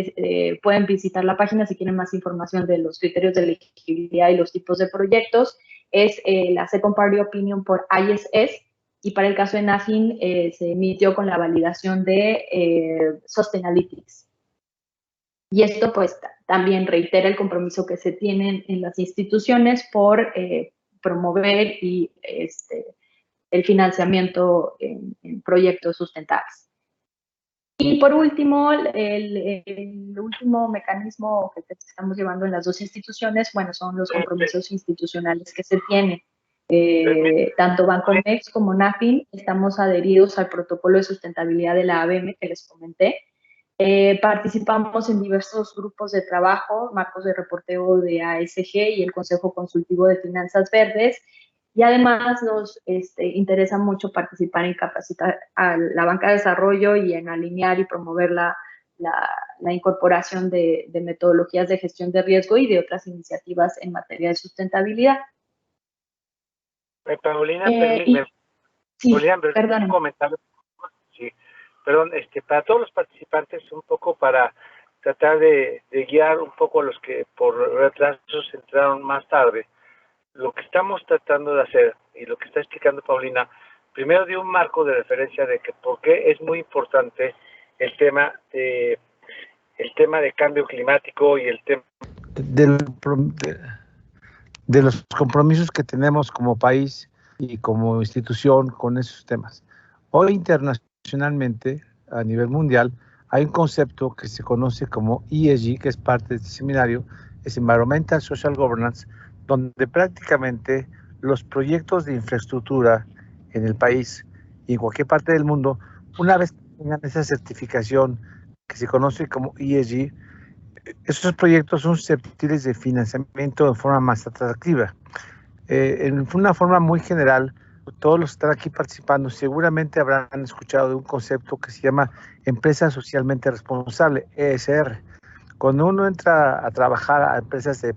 pueden visitar la página si quieren más información de los criterios de elegibilidad y los tipos de proyectos. Es la Second Party Opinion por ISS, y para el caso de NAFIN se emitió con la validación de Sustainalytics. Y esto pues también reitera el compromiso que se tienen en las instituciones por promover y el financiamiento en proyectos sustentables. Y por último, el último mecanismo que estamos llevando en las dos instituciones, bueno, son los compromisos institucionales que se tienen. Tanto Bancomext como NAFIN estamos adheridos al protocolo de sustentabilidad de la ABM que les comenté. Participamos en diversos grupos de trabajo, marcos de reporteo de ASG y el Consejo Consultivo de Finanzas Verdes. Y además nos interesa mucho participar en capacitar a la banca de desarrollo y en alinear y promover la incorporación de metodologías de gestión de riesgo y de otras iniciativas en materia de sustentabilidad. Paulina, sí, perdón. Un comentario. Sí, perdón, para todos los participantes, un poco para tratar de guiar un poco a los que por retrasos entraron más tarde. Lo que estamos tratando de hacer y lo que está explicando Paulina, primero dio un marco de referencia de que por qué es muy importante el tema de cambio climático y el tema de los compromisos que tenemos como país y como institución con esos temas. Hoy internacionalmente, a nivel mundial, hay un concepto que se conoce como ESG, que es parte de este seminario, es Environmental Social Governance, donde prácticamente los proyectos de infraestructura en el país y en cualquier parte del mundo, una vez que tengan esa certificación que se conoce como ESG, esos proyectos son susceptibles de financiamiento de forma más atractiva. En una forma muy general, todos los que están aquí participando seguramente habrán escuchado de un concepto que se llama empresa socialmente responsable, ESR. Cuando uno entra a trabajar a empresas de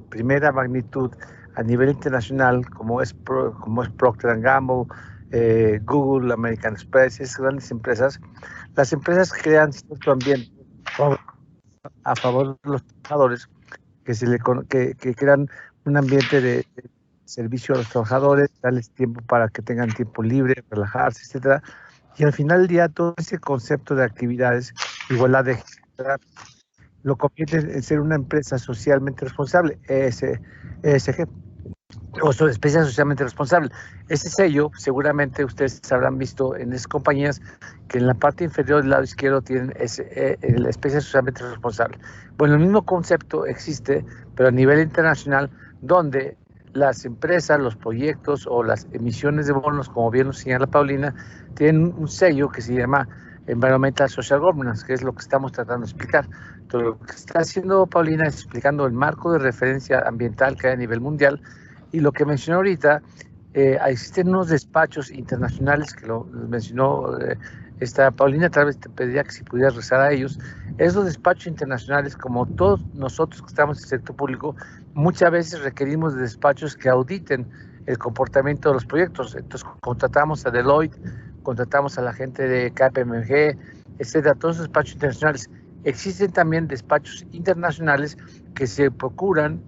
primera magnitud a nivel internacional, como es Procter & Gamble, Google, American Express, esas grandes empresas, las empresas crean cierto ambiente a favor de los trabajadores, que crean un ambiente de servicio a los trabajadores, darles tiempo para que tengan tiempo libre, relajarse, etcétera. Y al final del día, todo ese concepto de actividades, igualdad de género, lo convierte en ser una empresa socialmente responsable, ESG, o empresa socialmente responsable. Ese sello, seguramente ustedes habrán visto en esas compañías que en la parte inferior del lado izquierdo tienen la empresa socialmente responsable. Bueno, el mismo concepto existe, pero a nivel internacional, donde las empresas, los proyectos o las emisiones de bonos, como bien lo señala Paulina, tienen un sello que se llama Environmental Social Governance, que es lo que estamos tratando de explicar. Entonces, lo que está haciendo Paulina es explicando el marco de referencia ambiental que hay a nivel mundial, y lo que mencionó ahorita, existen unos despachos internacionales que lo mencionó esta Paulina, tal vez te pediría que si pudieras rezar a ellos. Esos despachos internacionales, como todos nosotros que estamos en el sector público, muchas veces requerimos de despachos que auditen el comportamiento de los proyectos. Entonces contratamos a Deloitte, contratamos a la gente de KPMG, etcétera, todos esos despachos internacionales. Existen también despachos internacionales que se preocupan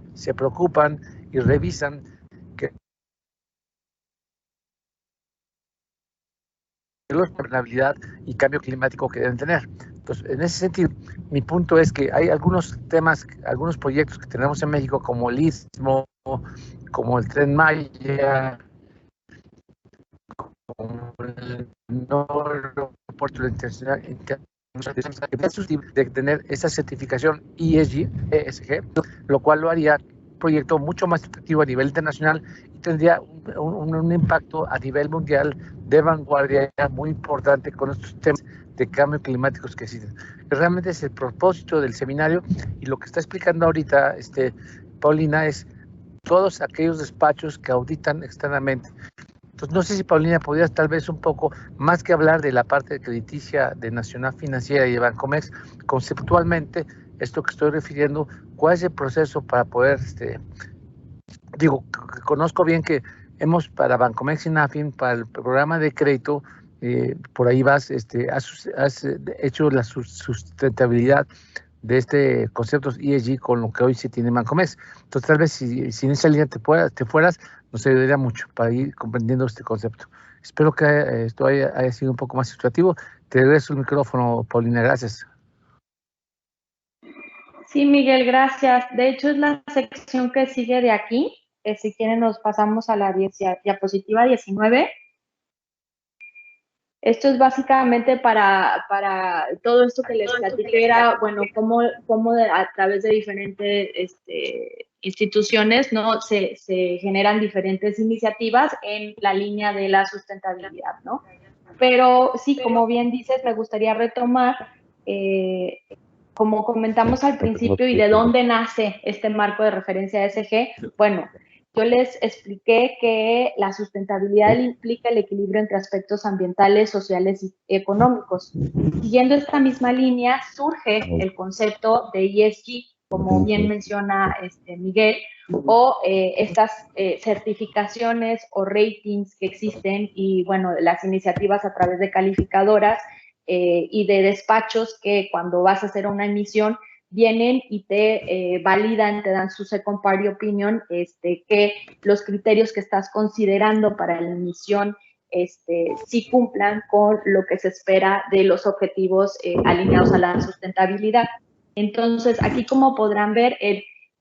y revisan que la gobernabilidad y cambio climático que deben tener. Entonces, en ese sentido, mi punto es que hay algunos temas, algunos proyectos que tenemos en México, como el Istmo, como el Tren Maya, como el Aeropuerto Internacional de tener esa certificación ESG, lo cual lo haría un proyecto mucho más atractivo a nivel internacional y tendría un impacto a nivel mundial de vanguardia muy importante con estos temas de cambio climáticos que existen. Realmente es el propósito del seminario, y lo que está explicando ahorita Paulina es todos aquellos despachos que auditan externamente. Entonces, no sé si Paulina podrías tal vez un poco, más que hablar de la parte crediticia de Nacional Financiera y de Bancomext, conceptualmente, esto que estoy refiriendo, ¿cuál es el proceso para poder, conozco bien que hemos para Bancomext y Nafin, para el programa de crédito, por ahí vas, has hecho la sustentabilidad de este concepto ESG con lo que hoy se tiene en Bancomext. Entonces, tal vez si en esa línea te fueras, nos ayudaría mucho para ir comprendiendo este concepto. Espero que esto haya sido un poco más ilustrativo. Te regreso el micrófono, Paulina, gracias. Sí, Miguel, gracias. De hecho, es la sección que sigue de aquí. Si quieren, nos pasamos a la diapositiva 19. Esto es básicamente para todo esto que les platiqué, era, bueno, cómo a través de diferentes instituciones, ¿no? Se generan diferentes iniciativas en la línea de la sustentabilidad, ¿no? Pero sí, como bien dices, me gustaría retomar, como comentamos al principio, y de dónde nace este marco de referencia ESG. Bueno, yo les expliqué que la sustentabilidad implica el equilibrio entre aspectos ambientales, sociales y económicos. Siguiendo esta misma línea, surge el concepto de ESG, como bien menciona Miguel, o estas certificaciones o ratings que existen, y bueno, las iniciativas a través de calificadoras y de despachos que cuando vas a hacer una emisión vienen y te validan, te dan su second party opinion, que los criterios que estás considerando para la emisión sí cumplan con lo que se espera de los objetivos alineados a la sustentabilidad. Entonces, aquí como podrán ver,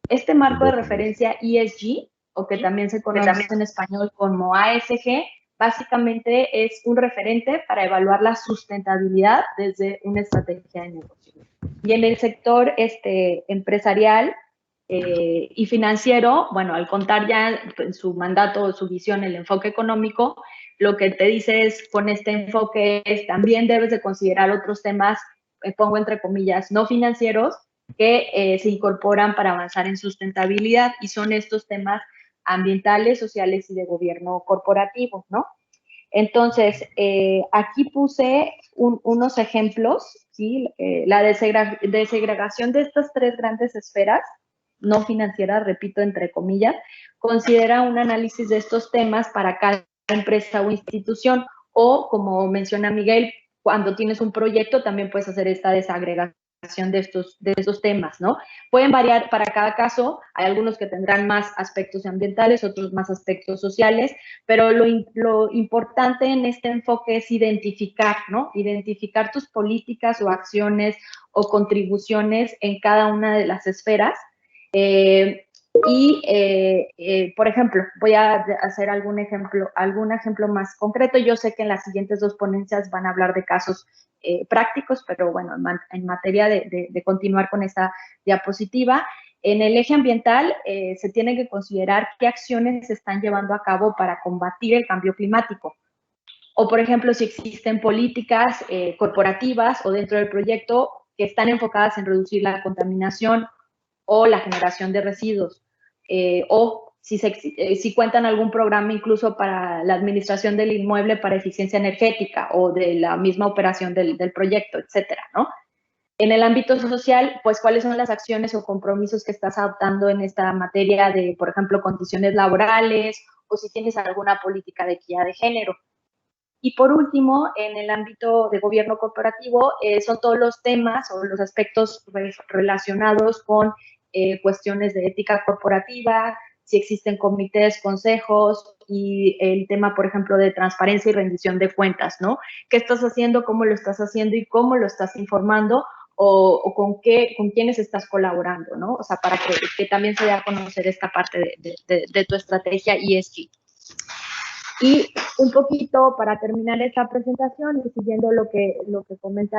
este marco de referencia ESG, o que también se conoce en español como ASG, básicamente es un referente para evaluar la sustentabilidad desde una estrategia de negocio. Y en el sector empresarial y financiero, bueno, al contar ya en su mandato, su visión, el enfoque económico, lo que te dice es, con este enfoque, también debes de considerar otros temas, pongo entre comillas, no financieros, que se incorporan para avanzar en sustentabilidad, y son estos temas ambientales, sociales y de gobierno corporativo, ¿no? Entonces, aquí puse unos ejemplos, ¿sí? La desegregación de estas tres grandes esferas, no financieras, repito, entre comillas, considera un análisis de estos temas para cada empresa o institución, o, como menciona Miguel, cuando tienes un proyecto también puedes hacer esta desagregación de estos temas, ¿no? Pueden variar para cada caso, hay algunos que tendrán más aspectos ambientales, otros más aspectos sociales, pero lo importante en este enfoque es identificar, ¿no? Identificar tus políticas o acciones o contribuciones en cada una de las esferas. Por ejemplo, voy a hacer algún ejemplo más concreto. Yo sé que en las siguientes dos ponencias van a hablar de casos prácticos, pero bueno, en materia de continuar con esta diapositiva, En el eje ambiental se tiene que considerar qué acciones se están llevando a cabo para combatir el cambio climático. O, por ejemplo, si existen políticas corporativas o dentro del proyecto que están enfocadas en reducir la contaminación o la generación de residuos, o si cuentan algún programa incluso para la administración del inmueble para eficiencia energética o de la misma operación del proyecto, etcétera, ¿no? En el ámbito social, pues, ¿cuáles son las acciones o compromisos que estás adoptando en esta materia de, por ejemplo, condiciones laborales o si tienes alguna política de equidad de género? Y por último, en el ámbito de gobierno corporativo, son todos los temas o los aspectos relacionados con cuestiones de ética corporativa, si existen comités, consejos y el tema, por ejemplo, de transparencia y rendición de cuentas, ¿no? ¿Qué estás haciendo, cómo lo estás haciendo y cómo lo estás informando o con quiénes estás colaborando, ¿no? O sea, para que también se dé a conocer esta parte de tu estrategia ESG. Y un poquito para terminar esta presentación y siguiendo lo que comenta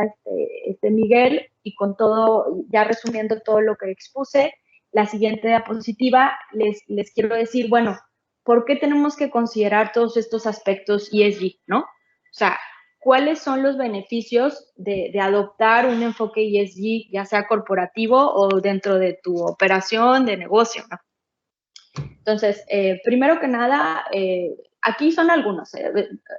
Miguel y con todo, ya resumiendo todo lo que expuse, la siguiente diapositiva les quiero decir, bueno, ¿por qué tenemos que considerar todos estos aspectos ESG, no? O sea, ¿cuáles son los beneficios de adoptar un enfoque ESG, ya sea corporativo o dentro de tu operación de negocio, ¿no? Entonces, primero que nada, aquí son algunos.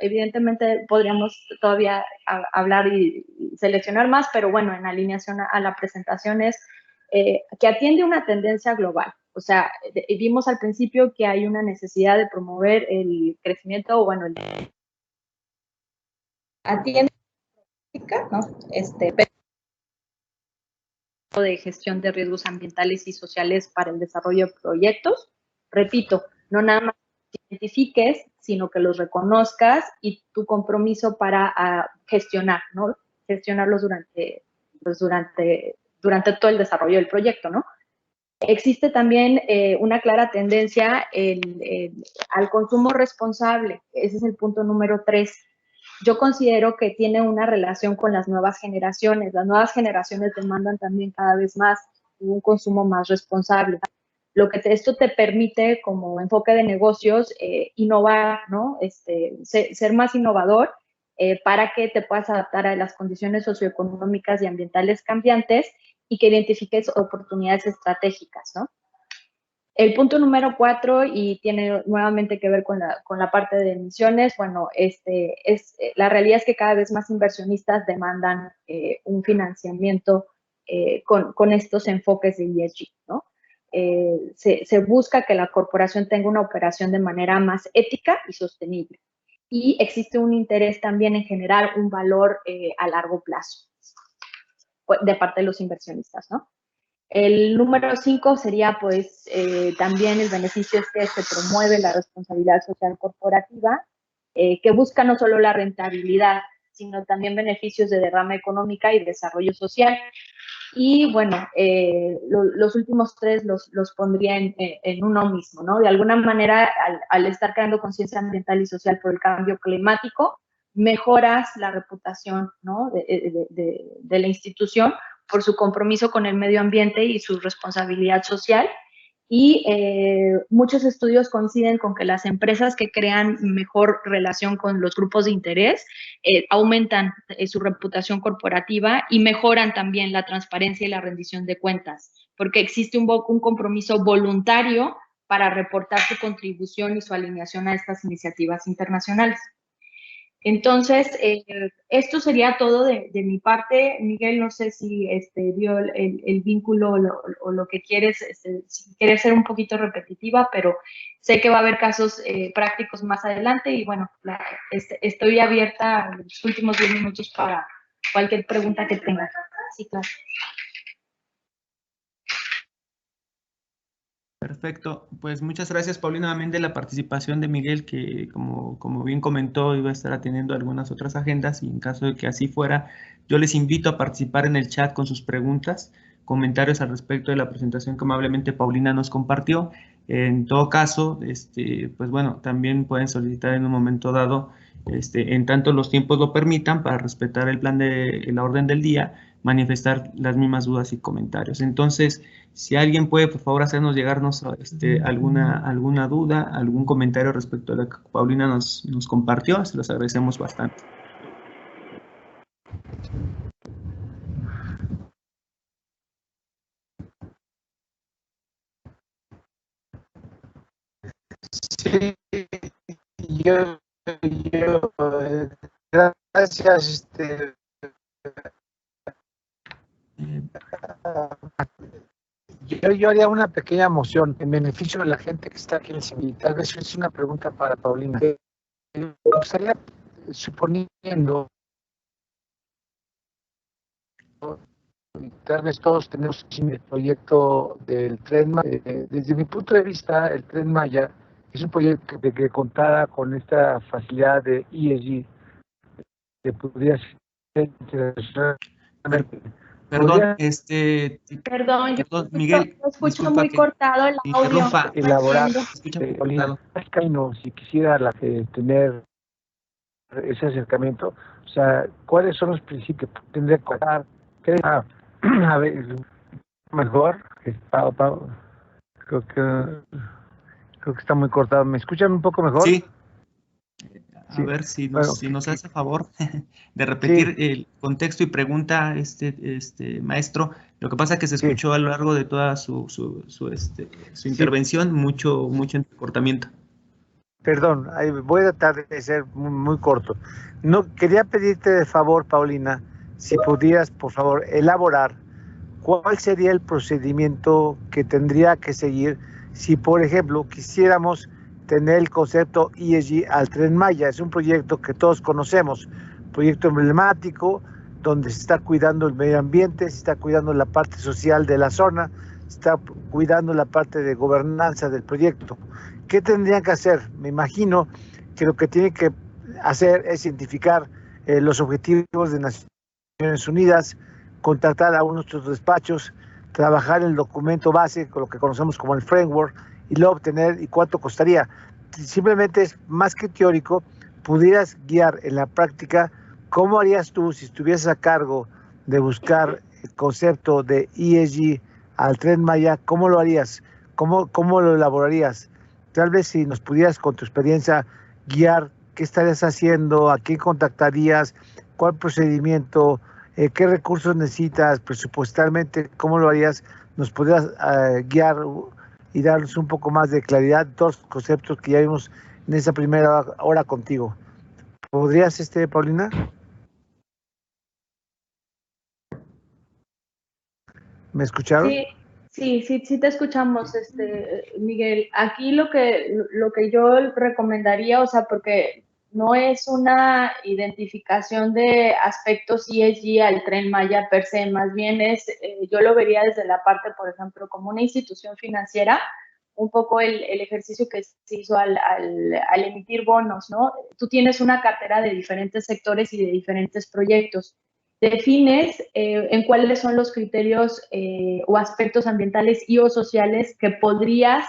Evidentemente podríamos todavía hablar y seleccionar más, pero bueno, en alineación a la presentación es que atiende una tendencia global. O sea, vimos al principio que hay una necesidad de promover el crecimiento, o bueno, atiende, ¿no? De gestión de riesgos ambientales y sociales para el desarrollo de proyectos. Repito, no nada más que identifiques, sino que los reconozcas y tu compromiso para gestionar, ¿no? Gestionarlos durante todo el desarrollo del proyecto, ¿no? Existe también una clara tendencia al consumo responsable. Ese es el punto número 3. Yo considero que tiene una relación con las nuevas generaciones. Las nuevas generaciones demandan también cada vez más un consumo más responsable. Lo que esto te permite como enfoque de negocios, innovar, ¿no? Ser más innovador para que te puedas adaptar a las condiciones socioeconómicas y ambientales cambiantes y que identifiques oportunidades estratégicas, ¿no? El punto número 4, y tiene nuevamente que ver con la parte de emisiones, bueno, la realidad es que cada vez más inversionistas demandan un financiamiento con estos enfoques de ESG, ¿no? Se busca que la corporación tenga una operación de manera más ética y sostenible. Y existe un interés también en generar un valor a largo plazo de parte de los inversionistas, ¿no? El número 5 sería, pues, también el beneficio es que se promueve la responsabilidad social corporativa, que busca no solo la rentabilidad, sino también beneficios de derrama económica y desarrollo social. Y, bueno, los últimos 3 los pondría en uno mismo, ¿no? De alguna manera, al estar creando conciencia ambiental y social por el cambio climático, mejoras la reputación, ¿no? de la institución por su compromiso con el medio ambiente y su responsabilidad social. Y muchos estudios coinciden con que las empresas que crean mejor relación con los grupos de interés aumentan su reputación corporativa y mejoran también la transparencia y la rendición de cuentas, porque existe un compromiso voluntario para reportar su contribución y su alineación a estas iniciativas internacionales. Entonces, esto sería todo de mi parte. Miguel, no sé si vio el vínculo o lo que quieres, si quieres ser un poquito repetitiva, pero sé que va a haber casos prácticos más adelante y bueno, estoy abierta en los últimos 10 minutos para cualquier pregunta que tengas. Sí, claro. Perfecto, pues muchas gracias, Paulina, nuevamente la participación de Miguel, que como bien comentó, iba a estar atendiendo algunas otras agendas y en caso de que así fuera, yo les invito a participar en el chat con sus preguntas, comentarios al respecto de la presentación que amablemente Paulina nos compartió. En todo caso, pues bueno, también pueden solicitar en un momento dado, en tanto los tiempos lo permitan, para respetar el plan de la orden del día, manifestar las mismas dudas y comentarios. Entonces, si alguien puede, por favor, hacernos llegarnos alguna duda, algún comentario respecto a lo que Paulina nos compartió, se los agradecemos bastante. Sí, yo gracias, yo haría una pequeña moción en beneficio de la gente que está aquí en el CIMI. Tal vez es una pregunta para Paulina. Me gustaría, suponiendo, tal vez todos tenemos el proyecto del Tren Maya. Desde mi punto de vista, el Tren Maya es un proyecto que contara con esta facilidad de ESG, que podría ser internacionalmente. Perdón, Perdón, Miguel, yo escucho disculpa muy que cortado el audio. interrumpa. No Elaborar, entiendo. Paulina, si quisiera tener ese acercamiento, o sea, ¿cuáles son los principios que tendría que dar? A ver, mejor, Pau, creo que está muy cortado. ¿Me escuchan un poco mejor? Sí. A Sí. ver si Bueno, nos hace favor de repetir sí. el contexto y pregunta, maestro. Lo que pasa es que se escuchó a lo largo de toda su intervención mucho entrecortamiento. Perdón, voy a tratar de ser muy corto. No, quería pedirte de favor, Paulina, si pudieras, por favor, elaborar cuál sería el procedimiento que tendría que seguir si, por ejemplo, quisiéramos tener el concepto ESG al Tren Maya. Es un proyecto que todos conocemos, proyecto emblemático, donde se está cuidando el medio ambiente, se está cuidando la parte social de la zona, se está cuidando la parte de gobernanza del proyecto. ¿Qué tendrían que hacer? Me imagino que lo que tienen que hacer es identificar los objetivos de Naciones Unidas, contactar a nuestros despachos, trabajar el documento base, con lo que conocemos como el framework, y luego obtener y cuánto costaría. Simplemente es más que teórico, pudieras guiar en la práctica cómo harías tú si estuvieras a cargo de buscar el concepto de ESG al Tren Maya, ¿cómo lo harías? ¿Cómo lo elaborarías? Tal vez si nos pudieras con tu experiencia guiar qué estarías haciendo, a quién contactarías, cuál procedimiento, qué recursos necesitas presupuestalmente, cómo lo harías, nos podrías guiar y darnos un poco más de claridad de todos los conceptos que ya vimos en esa primera hora contigo. ¿Podrías, Paulina? ¿Me escucharon? Sí, te escuchamos, Miguel. Aquí lo que yo recomendaría, o sea, porque no es una identificación de aspectos ESG al Tren Maya per se, más bien yo lo vería desde la parte, por ejemplo, como una institución financiera, un poco el ejercicio que se hizo al emitir bonos, ¿no? Tú tienes una cartera de diferentes sectores y de diferentes proyectos. Defines en cuáles son los criterios o aspectos ambientales y o sociales que podrías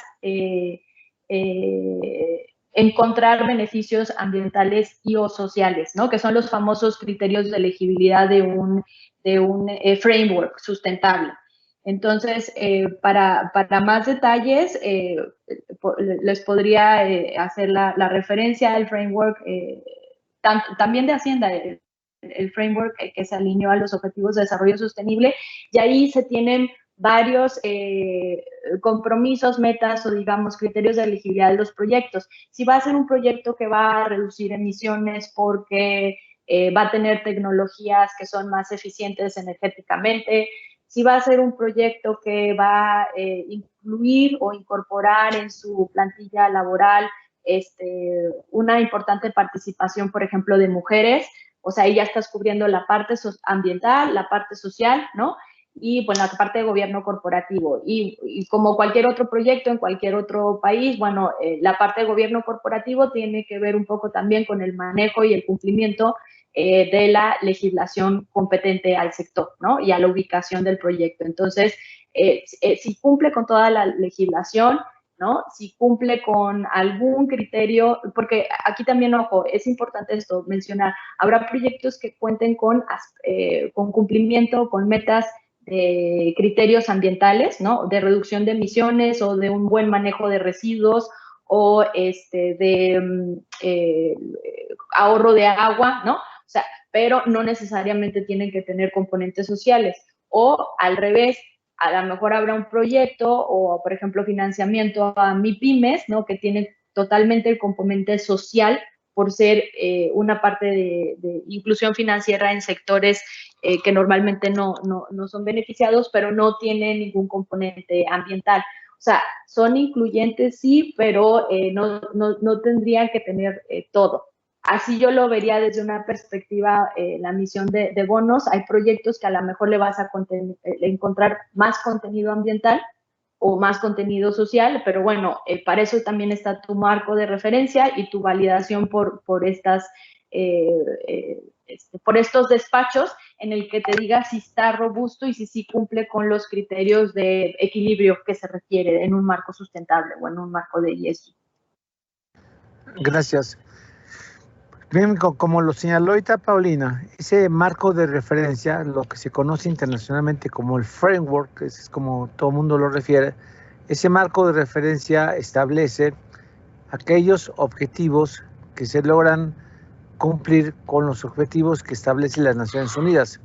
encontrar beneficios ambientales y o sociales, ¿no? Que son los famosos criterios de elegibilidad de un framework sustentable. Entonces, para más detalles, les podría hacer la referencia al framework, también de Hacienda, el framework que se alineó a los Objetivos de Desarrollo Sostenible, y ahí se tienen varios compromisos, metas o, digamos, criterios de elegibilidad de los proyectos. Si va a ser un proyecto que va a reducir emisiones porque va a tener tecnologías que son más eficientes energéticamente, si va a ser un proyecto que va a incluir o incorporar en su plantilla laboral una importante participación, por ejemplo, de mujeres, o sea, ahí ya estás cubriendo la parte ambiental, la parte social, ¿no? Y, bueno, la parte de gobierno corporativo. Y como cualquier otro proyecto en cualquier otro país, bueno, la parte de gobierno corporativo tiene que ver un poco también con el manejo y el cumplimiento de la legislación competente al sector, ¿no? Y a la ubicación del proyecto. Entonces, si cumple con toda la legislación, ¿no? Si cumple con algún criterio, porque aquí también, ojo, es importante esto mencionar, habrá proyectos que cuenten con cumplimiento, con metas de criterios ambientales, ¿no? De reducción de emisiones o de un buen manejo de residuos o ahorro de agua, ¿no? O sea, pero no necesariamente tienen que tener componentes sociales. O al revés, a lo mejor habrá un proyecto o, por ejemplo, financiamiento a MIPYMES, ¿no? Que tiene totalmente el componente social por ser una parte de inclusión financiera en sectores que normalmente no son beneficiados, pero no tienen ningún componente ambiental. O sea, son incluyentes, sí, pero no tendrían que tener todo. Así yo lo vería desde una perspectiva, la misión de bonos. Hay proyectos que a lo mejor le vas a encontrar más contenido ambiental o más contenido social, pero bueno, para eso también está tu marco de referencia y tu validación por estos despachos en el que te diga si está robusto y si sí cumple con los criterios de equilibrio que se requiere en un marco sustentable o en un marco de ESG. Gracias. Bien, como lo señaló ahorita Paulina, ese marco de referencia, lo que se conoce internacionalmente como el framework, que es como todo el mundo lo refiere, ese marco de referencia establece aquellos objetivos que se logran cumplir con los objetivos que establecen las Naciones Unidas.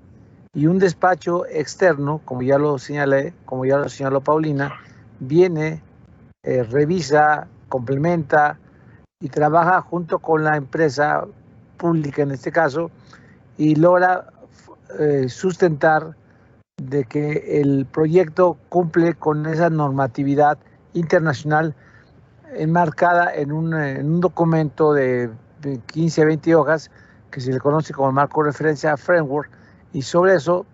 Y un despacho externo, como ya lo señalé, como ya lo señaló Paulina, viene, revisa, complementa y trabaja junto con la empresa pública en este caso y logra sustentar de que el proyecto cumple con esa normatividad internacional enmarcada en un documento de 15 a 20 hojas que se le conoce como marco de referencia framework, y sobre eso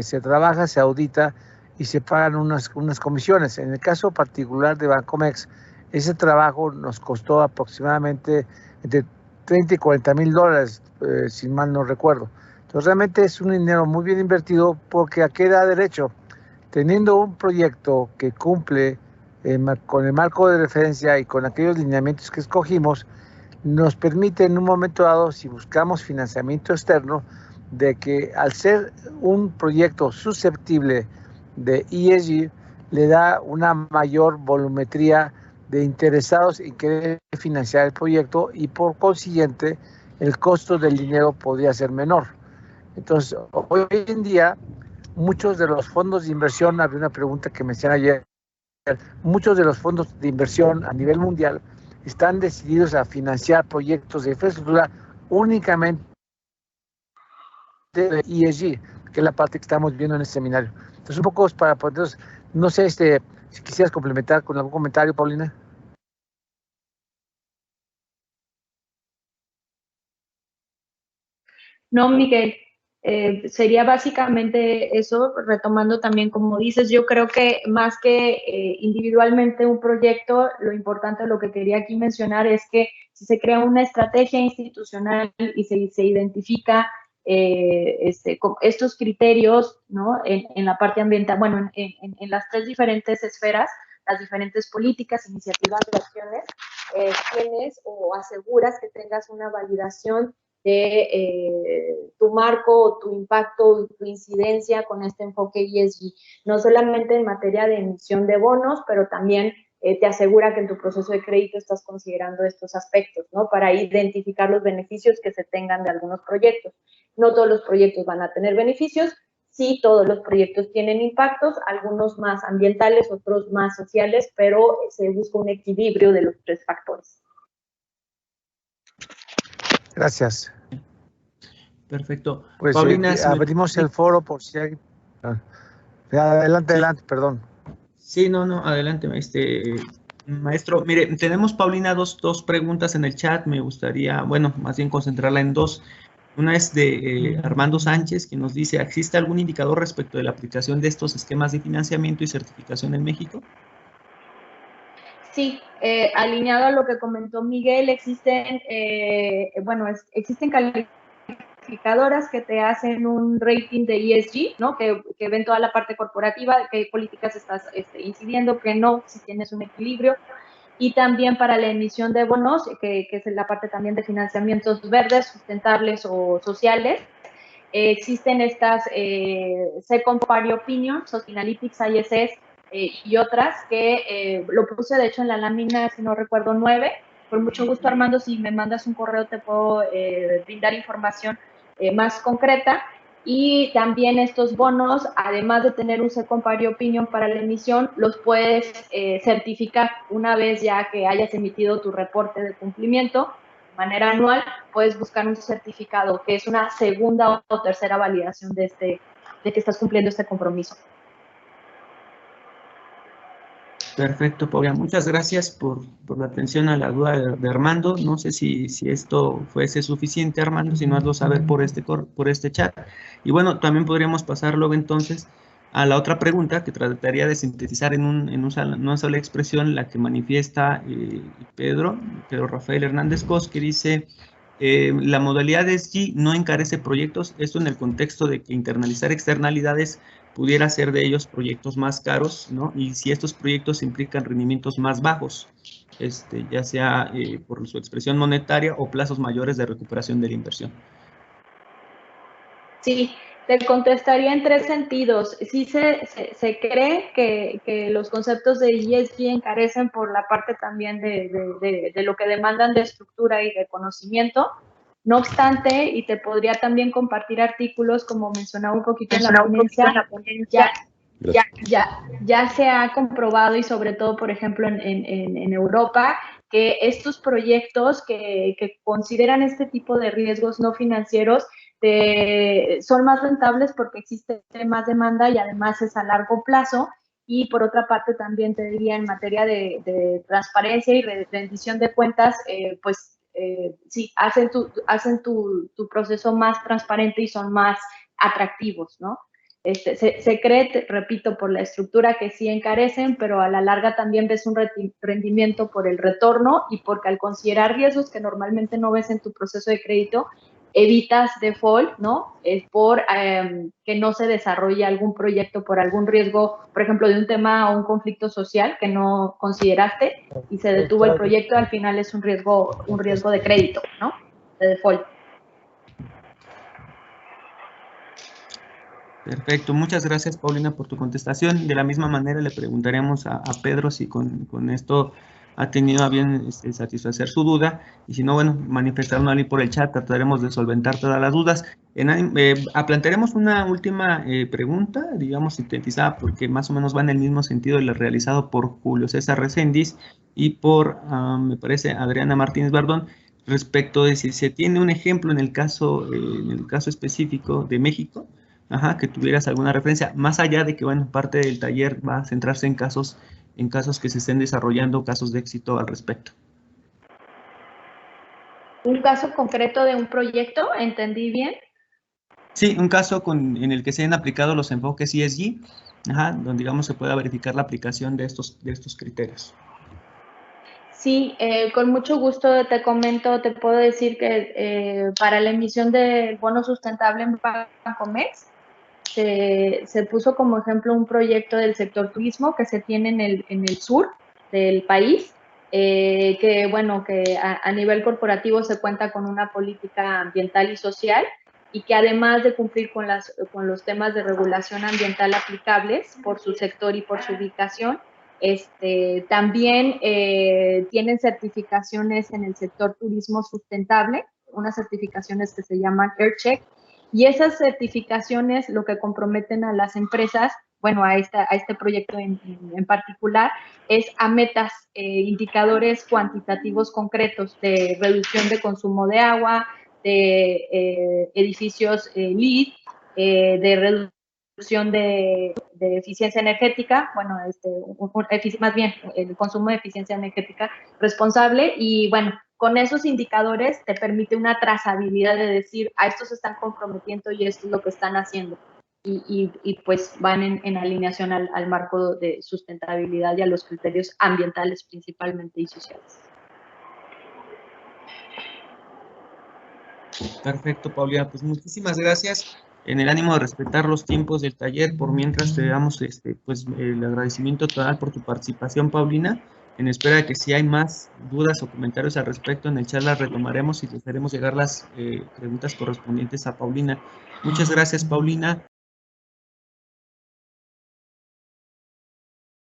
se trabaja, se audita y se pagan unas comisiones. En el caso particular de Bancomext, ese trabajo nos costó aproximadamente entre 30 y 40 mil dólares, si mal no recuerdo. Entonces realmente es un dinero muy bien invertido, porque ¿a qué da derecho? Teniendo un proyecto que cumple con el marco de referencia y con aquellos lineamientos que escogimos, nos permite en un momento dado, si buscamos financiamiento externo, de que al ser un proyecto susceptible de ESG, le da una mayor volumetría de interesados en querer financiar el proyecto, y por consiguiente el costo del dinero podría ser menor. Entonces, hoy en día, muchos de los fondos de inversión, había una pregunta que mencioné ayer, muchos de los fondos de inversión a nivel mundial están decididos a financiar proyectos de infraestructura únicamente de ESG, que es la parte que estamos viendo en este seminario. Entonces, un poco para poder, no sé, si quisieras complementar con algún comentario, Paulina. No, Miguel, sería básicamente eso, retomando también, como dices, yo creo que más que individualmente un proyecto, lo importante, lo que quería aquí mencionar es que si se crea una estrategia institucional y se identifica estos criterios, ¿no? En la parte ambiental, bueno, en las tres diferentes esferas, las diferentes políticas, iniciativas y acciones, tienes o aseguras que tengas una validación de tu marco, tu impacto, tu incidencia con este enfoque ESG, no solamente en materia de emisión de bonos, pero también te asegura que en tu proceso de crédito estás considerando estos aspectos, ¿no? Para identificar los beneficios que se tengan de algunos proyectos. No todos los proyectos van a tener beneficios, sí, todos los proyectos tienen impactos, algunos más ambientales, otros más sociales, pero se busca un equilibrio de los tres factores. Gracias. Perfecto. Pues Paulina, abrimos el foro por si hay... Adelante, perdón. Sí, no, adelante, maestro. Mire, tenemos, Paulina, dos preguntas en el chat. Me gustaría, bueno, más bien concentrarla en dos. Una es de Armando Sánchez, que nos dice, ¿existe algún indicador respecto de la aplicación de estos esquemas de financiamiento y certificación en México? Sí, alineado a lo que comentó Miguel, existen calificaciones calificadoras que te hacen un rating de ESG, ¿no? Que ven toda la parte corporativa, de qué políticas estás incidiendo, que no, si tienes un equilibrio. Y también para la emisión de bonos, que es la parte también de financiamientos verdes, sustentables o sociales. Existen estas Second Party Opinion, Sustainalytics, ISS y otras que lo puse de hecho en la lámina, si no recuerdo, 9. Con mucho gusto, Armando, si me mandas un correo te puedo brindar información más concreta. Y también estos bonos, además de tener un Second Party Opinion para la emisión, los puedes certificar una vez ya que hayas emitido tu reporte de cumplimiento. De manera anual, puedes buscar un certificado que es una segunda o tercera validación de que estás cumpliendo este compromiso. Perfecto, Paula. Muchas gracias por la atención a la duda de Armando. No sé si esto fuese suficiente, Armando, si no hazlo saber por este chat. Y bueno, también podríamos pasar luego entonces a la otra pregunta que trataría de sintetizar en una sola expresión la que manifiesta Pedro Rafael Hernández Cos, que dice: la modalidad de ESG no encarece proyectos, esto en el contexto de que internalizar externalidades pudiera hacer de ellos proyectos más caros, ¿no? Y si estos proyectos implican rendimientos más bajos, ya sea por su expresión monetaria o plazos mayores de recuperación de la inversión. Sí, te contestaría en 3 sentidos. Sí se cree que los conceptos de ESG encarecen por la parte también de lo que demandan de estructura y de conocimiento. No obstante, y te podría también compartir artículos, como mencionaba un poquito en la ponencia, ya se ha comprobado, y sobre todo, por ejemplo, en Europa, que estos proyectos que consideran este tipo de riesgos no financieros son más rentables porque existe más demanda y además es a largo plazo. Y por otra parte también te diría en materia de transparencia y rendición de cuentas, sí, hacen tu proceso más transparente y son más atractivos, ¿no? Se cree, repito, por la estructura que sí encarecen, pero a la larga también ves un rendimiento por el retorno y porque al considerar riesgos que normalmente no ves en tu proceso de crédito, evitas default, ¿no? Por que no se desarrolle algún proyecto por algún riesgo, por ejemplo, de un tema o un conflicto social que no consideraste y se detuvo el proyecto, al final es un riesgo de crédito, ¿no? De default. Perfecto, muchas gracias, Paulina, por tu contestación. De la misma manera le preguntaremos a Pedro si con esto ha tenido a bien satisfacer su duda, y si no, bueno, manifestarnos ahí por el chat, trataremos de solventar todas las dudas. Plantearemos una última pregunta, digamos, sintetizada, porque más o menos va en el mismo sentido, el realizado por Julio César Reséndiz y por, me parece, Adriana Martínez Bardón, respecto de si se tiene un ejemplo en el caso específico de México, que tuvieras alguna referencia, más allá de que, bueno, parte del taller va a centrarse en casos que se estén desarrollando, casos de éxito al respecto. ¿Un caso concreto de un proyecto? ¿Entendí bien? Sí, un caso en el que se han aplicado los enfoques ESG, donde, digamos, se pueda verificar la aplicación de estos criterios. Sí, con mucho gusto te comento, te puedo decir que para la emisión del bono sustentable en Bancomext, se puso como ejemplo un proyecto del sector turismo que se tiene en el sur del país, que bueno, que a nivel corporativo se cuenta con una política ambiental y social, y que además de cumplir con los temas de regulación ambiental aplicables por su sector y por su ubicación, también tienen certificaciones en el sector turismo sustentable, unas certificaciones que se llaman AirCheck, y esas certificaciones lo que comprometen a las empresas, bueno, a este proyecto en particular, es a metas, indicadores cuantitativos concretos de reducción de consumo de agua, de edificios LEED, de reducción de eficiencia energética, bueno, más bien el consumo de eficiencia energética responsable, y bueno, con esos indicadores te permite una trazabilidad de decir, a estos se están comprometiendo y esto es lo que están haciendo. Y pues van en alineación al marco de sustentabilidad y a los criterios ambientales principalmente y sociales. Perfecto, Paulina. Pues muchísimas gracias. En el ánimo de respetar los tiempos del taller, por mientras te damos pues, el agradecimiento total por tu participación, Paulina. En espera de que si hay más dudas o comentarios al respecto, en el chat las retomaremos y les haremos llegar las preguntas correspondientes a Paulina. Muchas gracias, Paulina.